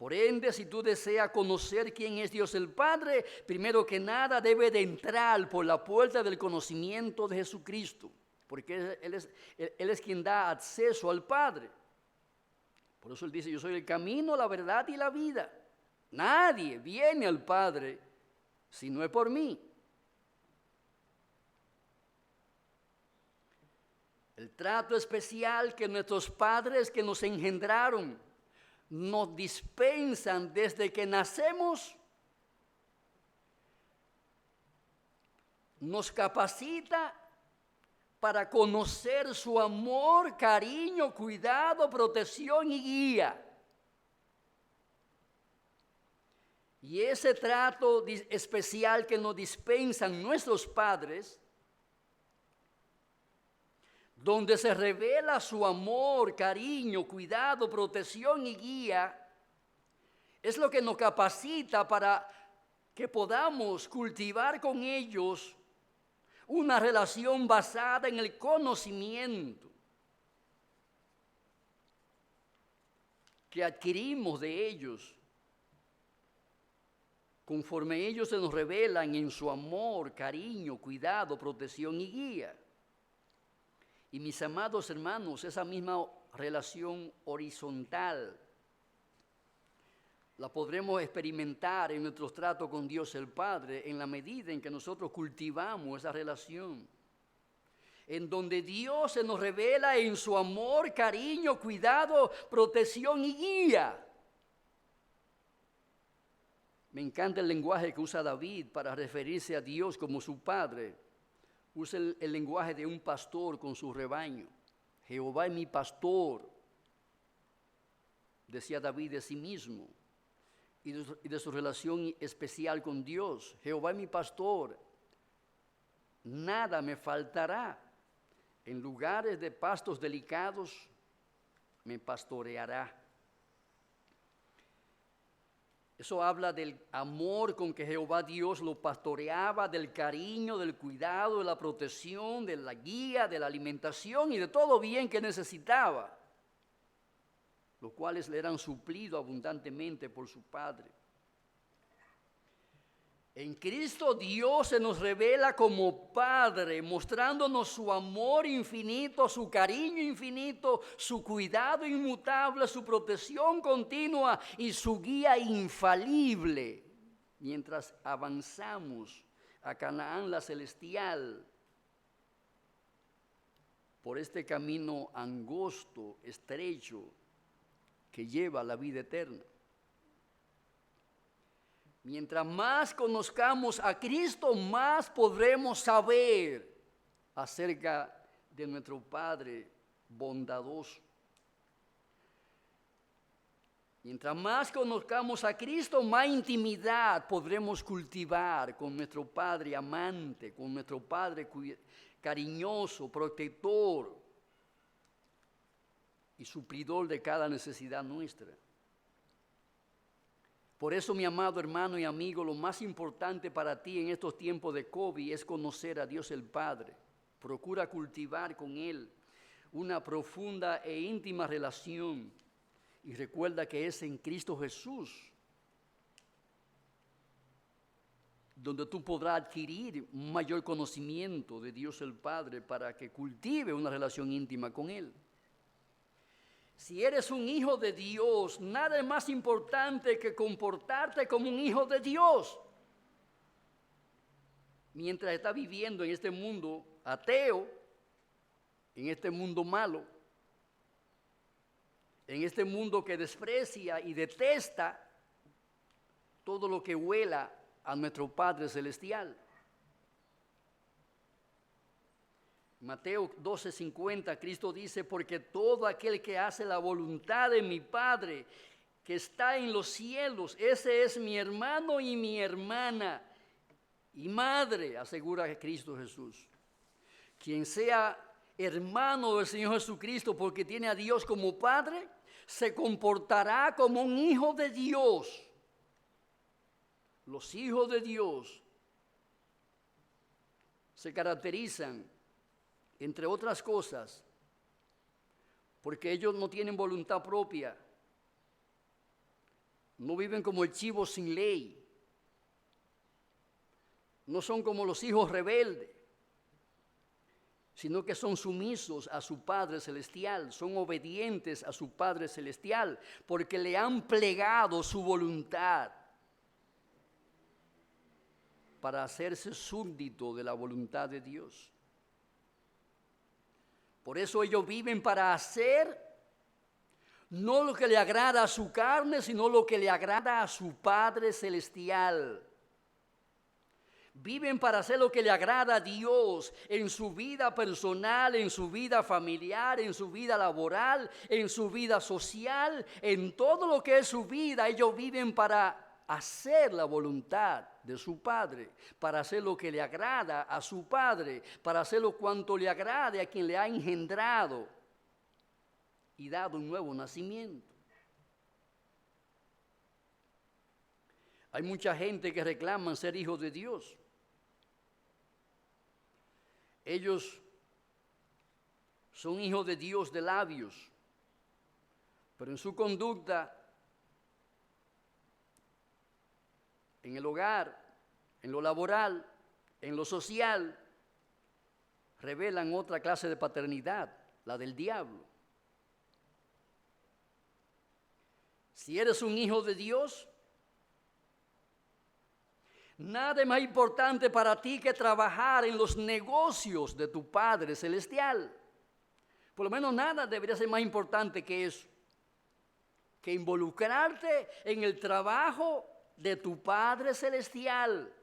Por ende, si tú deseas conocer quién es Dios el Padre, primero que nada debe de entrar por la puerta del conocimiento de Jesucristo, porque Él es quien da acceso al Padre. Por eso Él dice, yo soy el camino, la verdad y la vida. Nadie viene al Padre si no es por mí. El trato especial que nuestros padres que nos engendraron nos dispensan desde que nacemos, nos capacita para conocer su amor, cariño, cuidado, protección y guía. Y ese trato especial que nos dispensan nuestros padres, donde se revela su amor, cariño, cuidado, protección y guía, es lo que nos capacita para que podamos cultivar con ellos una relación basada en el conocimiento que adquirimos de ellos, conforme ellos se nos revelan en su amor, cariño, cuidado, protección y guía. Y mis amados hermanos, esa misma relación horizontal la podremos experimentar en nuestro trato con Dios el Padre en la medida en que nosotros cultivamos esa relación, en donde Dios se nos revela en su amor, cariño, cuidado, protección y guía. Me encanta el lenguaje que usa David para referirse a Dios como su Padre. Usa el lenguaje de un pastor con su rebaño. Jehová es mi pastor, decía David de sí mismo, y de su relación especial con Dios. Jehová es mi pastor, nada me faltará. En lugares de pastos delicados me pastoreará. Eso habla del amor con que Jehová Dios lo pastoreaba, del cariño, del cuidado, de la protección, de la guía, de la alimentación y de todo bien que necesitaba, los cuales le eran suplidos abundantemente por su Padre. En Cristo Dios se nos revela como Padre, mostrándonos su amor infinito, su cariño infinito, su cuidado inmutable, su protección continua y su guía infalible, mientras avanzamos a Canaán la celestial, por este camino angosto, estrecho, que lleva a la vida eterna. Mientras más conozcamos a Cristo, más podremos saber acerca de nuestro Padre bondadoso. Mientras más conozcamos a Cristo, más intimidad podremos cultivar con nuestro Padre amante, con nuestro Padre cariñoso, protector y suplidor de cada necesidad nuestra. Por eso, mi amado hermano y amigo, lo más importante para ti en estos tiempos de COVID es conocer a Dios el Padre. Procura cultivar con Él una profunda e íntima relación y recuerda que es en Cristo Jesús donde tú podrás adquirir un mayor conocimiento de Dios el Padre para que cultive una relación íntima con Él. Si eres un hijo de Dios, nada es más importante que comportarte como un hijo de Dios. Mientras estás viviendo en este mundo ateo, en este mundo malo, en este mundo que desprecia y detesta todo lo que huela a nuestro Padre Celestial. Mateo 12:50, Cristo dice, porque todo aquel que hace la voluntad de mi Padre que está en los cielos, ese es mi hermano y mi hermana y madre, asegura Cristo Jesús. Quien sea hermano del Señor Jesucristo porque tiene a Dios como Padre, se comportará como un hijo de Dios. Los hijos de Dios se caracterizan, entre otras cosas, porque ellos no tienen voluntad propia, No viven como el chivo sin ley. No son como los hijos rebeldes, sino que son sumisos a su Padre Celestial, son obedientes a su Padre Celestial, porque le han plegado su voluntad para hacerse súbdito de la voluntad de Dios. Por eso ellos viven para hacer no lo que le agrada a su carne, sino lo que le agrada a su Padre Celestial. Viven para hacer lo que le agrada a Dios en su vida personal, en su vida familiar, en su vida laboral, en su vida social, en todo lo que es su vida. Ellos viven para hacer la voluntad de su Padre, para hacer lo que le agrada a su Padre, para hacerlo cuanto le agrade a quien le ha engendrado y dado un nuevo nacimiento. Hay mucha gente que reclaman ser hijos de Dios. Ellos son hijos de Dios de labios, pero en su conducta, en el hogar, en lo laboral, en lo social, revelan otra clase de paternidad, la del diablo. Si eres un hijo de Dios, nada es más importante para ti que trabajar en los negocios de tu Padre Celestial. Por lo menos nada debería ser más importante que eso, que involucrarte en el trabajo de tu Padre Celestial.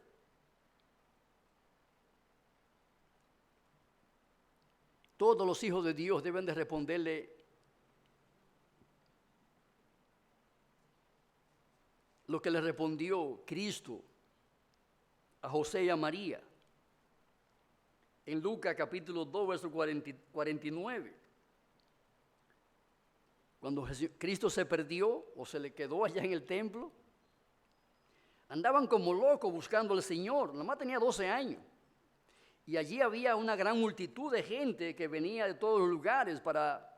Todos los hijos de Dios deben de responderle lo que le respondió Cristo a José y a María en Lucas capítulo 2, verso 49. Cuando Cristo se perdió o se le quedó allá en el templo, andaban como locos buscando al Señor. Nada más tenía 12 años. Y allí había una gran multitud de gente que venía de todos los lugares para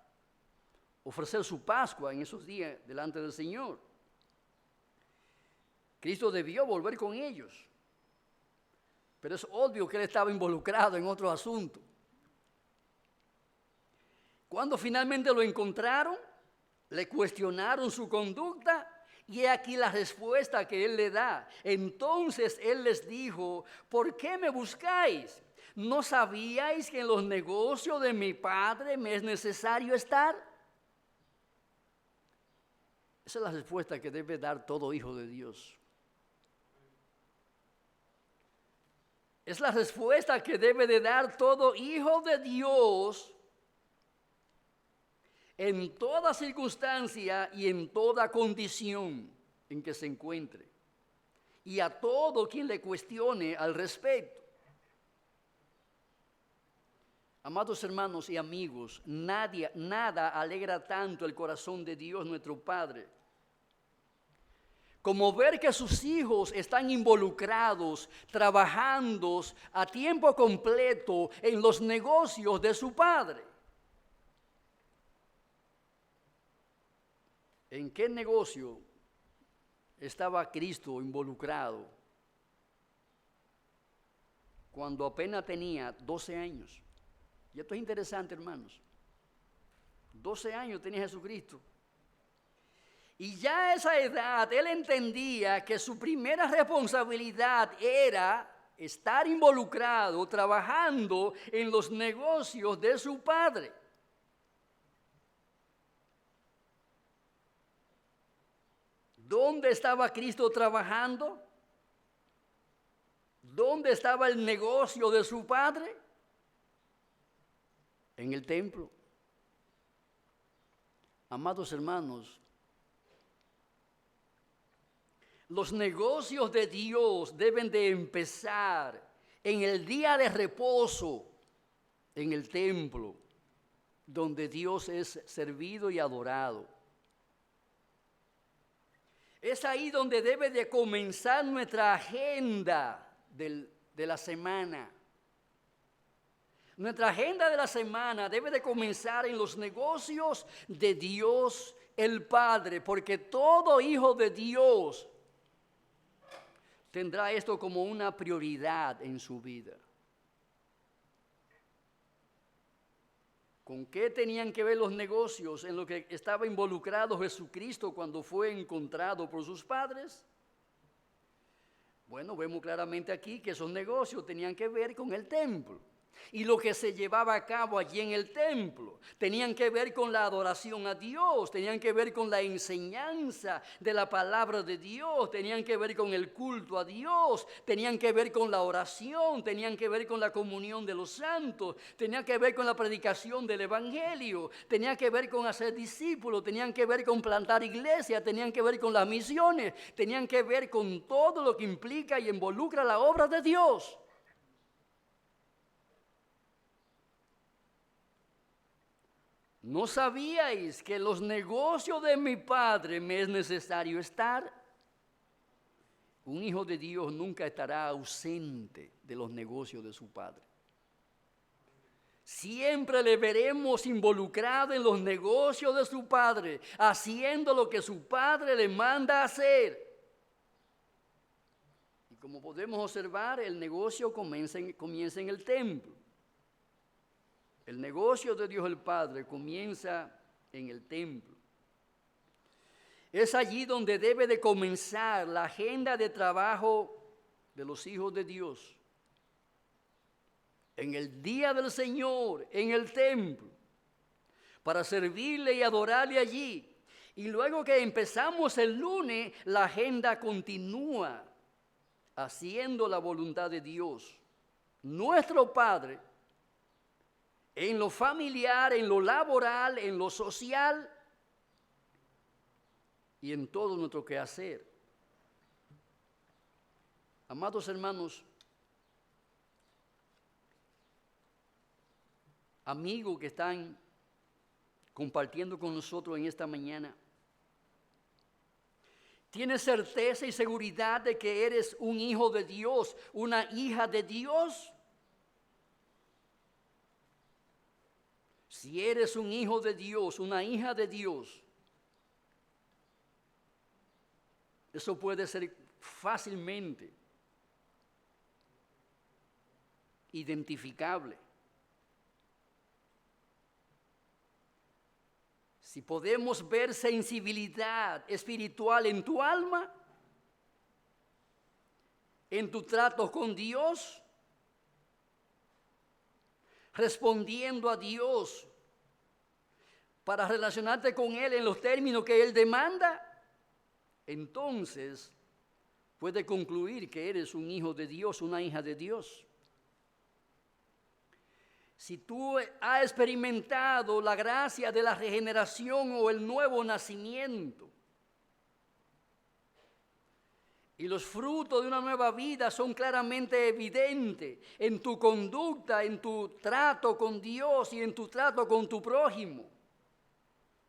ofrecer su Pascua en esos días delante del Señor. Cristo debió volver con ellos, pero es obvio que él estaba involucrado en otro asunto. Cuando finalmente lo encontraron, le cuestionaron su conducta y aquí la respuesta que él le da. Entonces él les dijo: ¿por qué me buscáis? ¿No sabíais que en los negocios de mi Padre me es necesario estar? Esa es la respuesta que debe dar todo hijo de Dios. Es la respuesta que debe de dar todo hijo de Dios en toda circunstancia y en toda condición en que se encuentre, y a todo quien le cuestione al respecto. Amados hermanos y amigos, nada alegra tanto el corazón de Dios nuestro Padre como ver que sus hijos están involucrados, trabajando a tiempo completo en los negocios de su Padre. ¿En qué negocio estaba Cristo involucrado cuando apenas tenía 12 años? Y esto es interesante, hermanos. 12 años tenía Jesucristo. Y ya a esa edad él entendía que su primera responsabilidad era estar involucrado, trabajando en los negocios de su Padre. ¿Dónde estaba Cristo trabajando? ¿Dónde estaba el negocio de su Padre? En el templo. Amados hermanos, los negocios de Dios deben de empezar en el día de reposo, en el templo, donde Dios es servido y adorado. Es ahí donde debe de comenzar nuestra agenda de la semana. Nuestra agenda de la semana debe de comenzar en los negocios de Dios el Padre, porque todo hijo de Dios tendrá esto como una prioridad en su vida. ¿Con qué tenían que ver los negocios en lo que estaba involucrado Jesucristo cuando fue encontrado por sus padres? Bueno, vemos claramente aquí que esos negocios tenían que ver con el templo. Y lo que se llevaba a cabo allí en el templo tenían que ver con la adoración a Dios, tenían que ver con la enseñanza de la palabra de Dios, tenían que ver con el culto a Dios, tenían que ver con la oración, tenían que ver con la comunión de los santos, tenían que ver con la predicación del evangelio, tenían que ver con hacer discípulos, tenían que ver con plantar iglesias, tenían que ver con las misiones, tenían que ver con todo lo que implica y involucra la obra de Dios. ¿No sabíais que en los negocios de mi Padre me es necesario estar? Un hijo de Dios nunca estará ausente de los negocios de su Padre. Siempre le veremos involucrado en los negocios de su Padre, haciendo lo que su Padre le manda hacer. Y como podemos observar, el negocio comienza en el templo. El negocio de Dios el Padre comienza en el templo. Es allí donde debe de comenzar la agenda de trabajo de los hijos de Dios. En el día del Señor, en el templo, para servirle y adorarle allí. Y luego que empezamos el lunes, la agenda continúa haciendo la voluntad de Dios, nuestro Padre, en lo familiar, en lo laboral, en lo social y en todo nuestro quehacer. Amados hermanos, amigos que están compartiendo con nosotros en esta mañana, ¿tienes certeza y seguridad de que eres un hijo de Dios, una hija de Dios? Si eres un hijo de Dios, una hija de Dios, eso puede ser fácilmente identificable. Si podemos ver sensibilidad espiritual en tu alma, en tu trato con Dios, respondiendo a Dios para relacionarte con Él en los términos que Él demanda, entonces puedes concluir que eres un hijo de Dios, una hija de Dios. Si tú has experimentado la gracia de la regeneración o el nuevo nacimiento, y los frutos de una nueva vida son claramente evidentes en tu conducta, en tu trato con Dios y en tu trato con tu prójimo,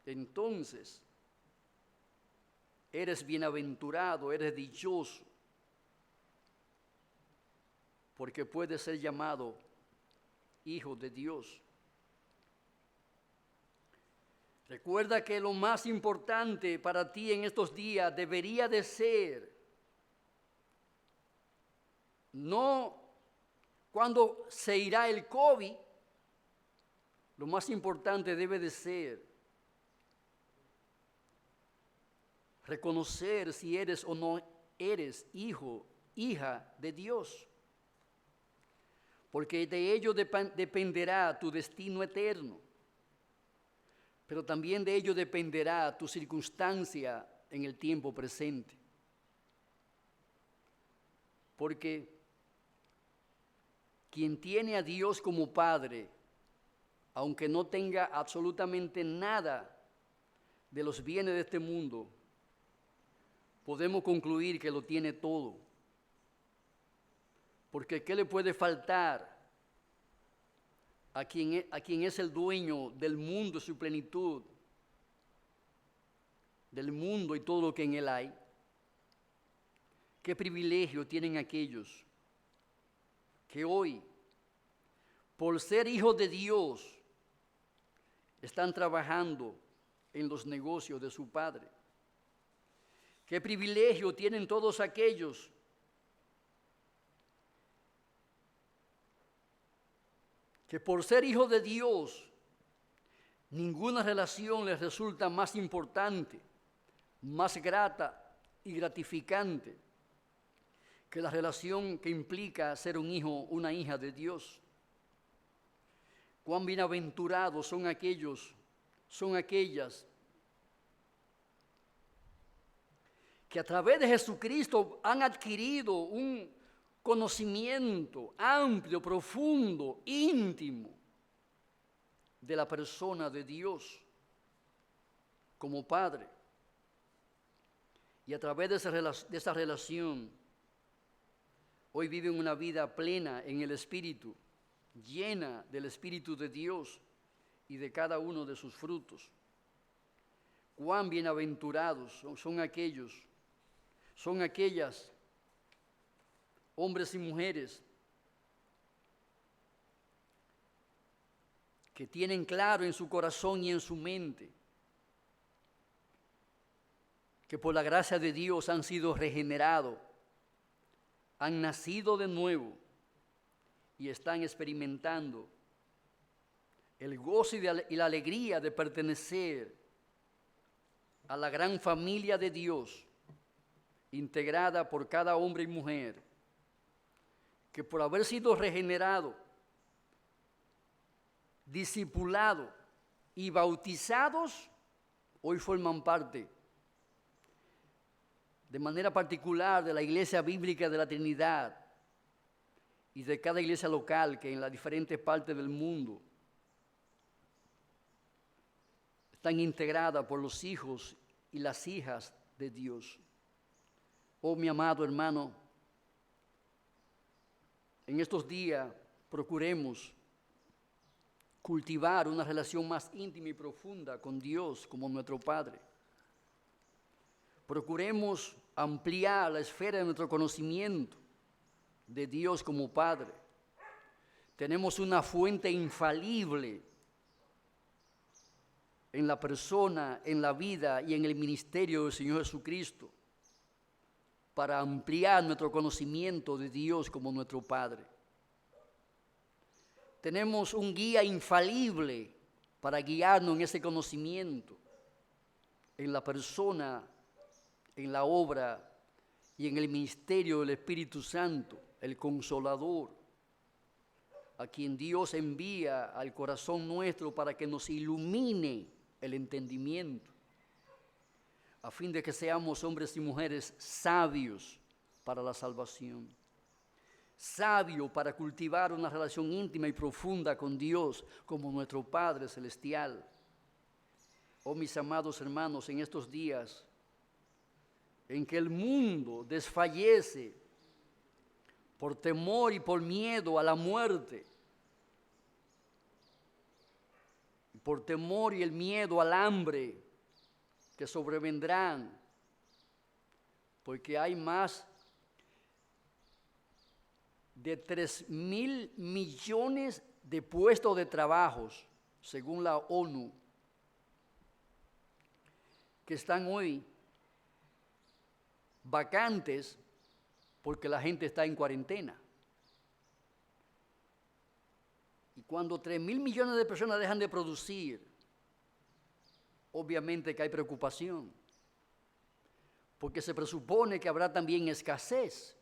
entonces eres bienaventurado, eres dichoso, porque puedes ser llamado hijo de Dios. Recuerda que lo más importante para ti en estos días debería de ser no cuando se irá el COVID, lo más importante debe de ser reconocer si eres o no eres hijo, hija de Dios. Porque de ello dependerá tu destino eterno, pero también de ello dependerá tu circunstancia en el tiempo presente. Porque quien tiene a Dios como Padre, aunque no tenga absolutamente nada de los bienes de este mundo, podemos concluir que lo tiene todo. Porque ¿qué le puede faltar a quien es el dueño del mundo, su plenitud, del mundo y todo lo que en él hay? ¿Qué privilegio tienen aquellos que hoy, por ser hijos de Dios, están trabajando en los negocios de su padre. Qué privilegio tienen todos aquellos que por ser hijos de Dios, ninguna relación les resulta más importante, más grata y gratificante que la relación que implica ser un hijo, una hija de Dios. Cuán bienaventurados son aquellas que a través de Jesucristo han adquirido un conocimiento amplio, profundo, íntimo de la persona de Dios como Padre. Y a través de esa relación, hoy viven una vida plena en el Espíritu, llena del Espíritu de Dios y de cada uno de sus frutos. Cuán bienaventurados son aquellas hombres y mujeres que tienen claro en su corazón y en su mente que por la gracia de Dios han sido regenerados, han nacido de nuevo y están experimentando el gozo y la alegría de pertenecer a la gran familia de Dios, integrada por cada hombre y mujer, que por haber sido regenerado, discipulado y bautizados, hoy forman parte de manera particular de la Iglesia Bíblica de la Trinidad y de cada iglesia local que en las diferentes partes del mundo están integradas por los hijos y las hijas de Dios. Oh, mi amado hermano, en estos días procuremos cultivar una relación más íntima y profunda con Dios como nuestro Padre. Procuremos ampliar la esfera de nuestro conocimiento de Dios como Padre. Tenemos una fuente infalible en la persona, en la vida y en el ministerio del Señor Jesucristo para ampliar nuestro conocimiento de Dios como nuestro Padre. Tenemos un guía infalible para guiarnos en ese conocimiento, en la persona, en la obra y en el ministerio del Espíritu Santo, el Consolador, a quien Dios envía al corazón nuestro para que nos ilumine el entendimiento, a fin de que seamos hombres y mujeres sabios para la salvación, sabios para cultivar una relación íntima y profunda con Dios como nuestro Padre Celestial. Oh, mis amados hermanos, en estos días en que el mundo desfallece por temor y por miedo a la muerte, por temor y el miedo al hambre que sobrevendrán, porque hay más de 3.000 millones de puestos de trabajo, según la ONU, que están hoy vacantes porque la gente está en cuarentena. Y cuando 3.000 millones de personas dejan de producir, obviamente que hay preocupación, porque se presupone que habrá también escasez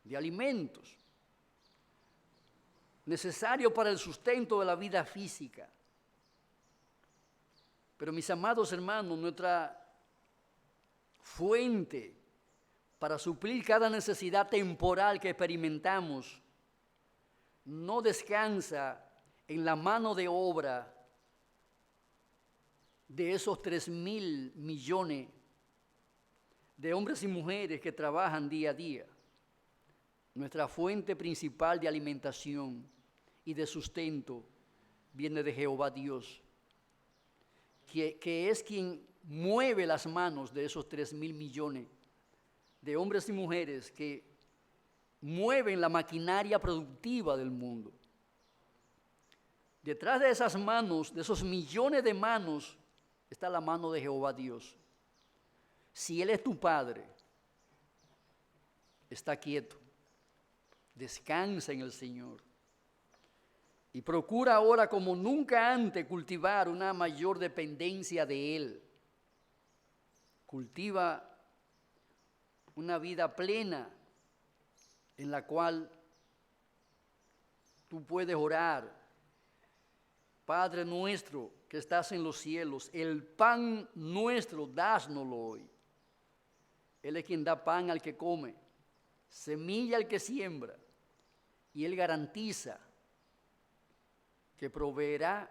de alimentos necesarios para el sustento de la vida física. Pero mis amados hermanos, nuestra fuente para suplir cada necesidad temporal que experimentamos no descansa en la mano de obra de esos 3.000 millones de hombres y mujeres que trabajan día a día. Nuestra fuente principal de alimentación y de sustento viene de Jehová Dios, que es quien mueve las manos de esos 3.000 millones de hombres y mujeres que mueven la maquinaria productiva del mundo. Detrás de esas manos, de esos millones de manos está la mano de Jehová Dios. Si Él es tu Padre, está quieto, descansa en el Señor. Y procura ahora como nunca antes cultivar una mayor dependencia de Él. Cultiva una vida plena en la cual tú puedes orar. Padre nuestro que estás en los cielos, el pan nuestro, dásnoslo hoy. Él es quien da pan al que come, semilla al que siembra, y Él garantiza que proveerá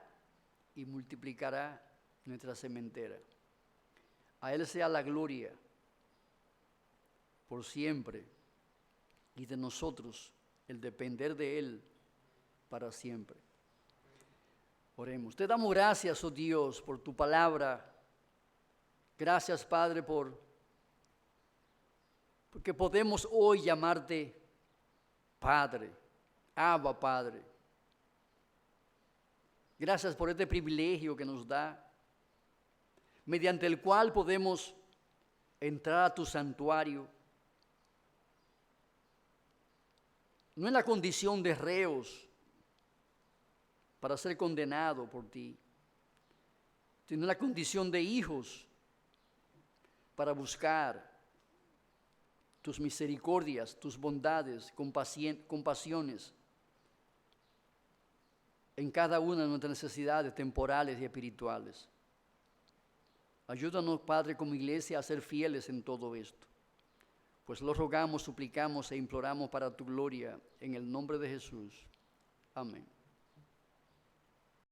y multiplicará nuestra sementera. A Él sea la gloria por siempre, y de nosotros el depender de Él para siempre. Oremos. Te damos gracias, oh Dios, por tu palabra. Gracias, Padre, porque podemos hoy llamarte Padre, Abba, Padre. Gracias por este privilegio que nos da, mediante el cual podemos entrar a tu santuario, no en la condición de reos para ser condenado por ti, sino en la condición de hijos para buscar tus misericordias, tus bondades, compasiones en cada una de nuestras necesidades temporales y espirituales. Ayúdanos, Padre, como iglesia a ser fieles en todo esto, pues lo rogamos, suplicamos e imploramos para tu gloria, en el nombre de Jesús. Amén.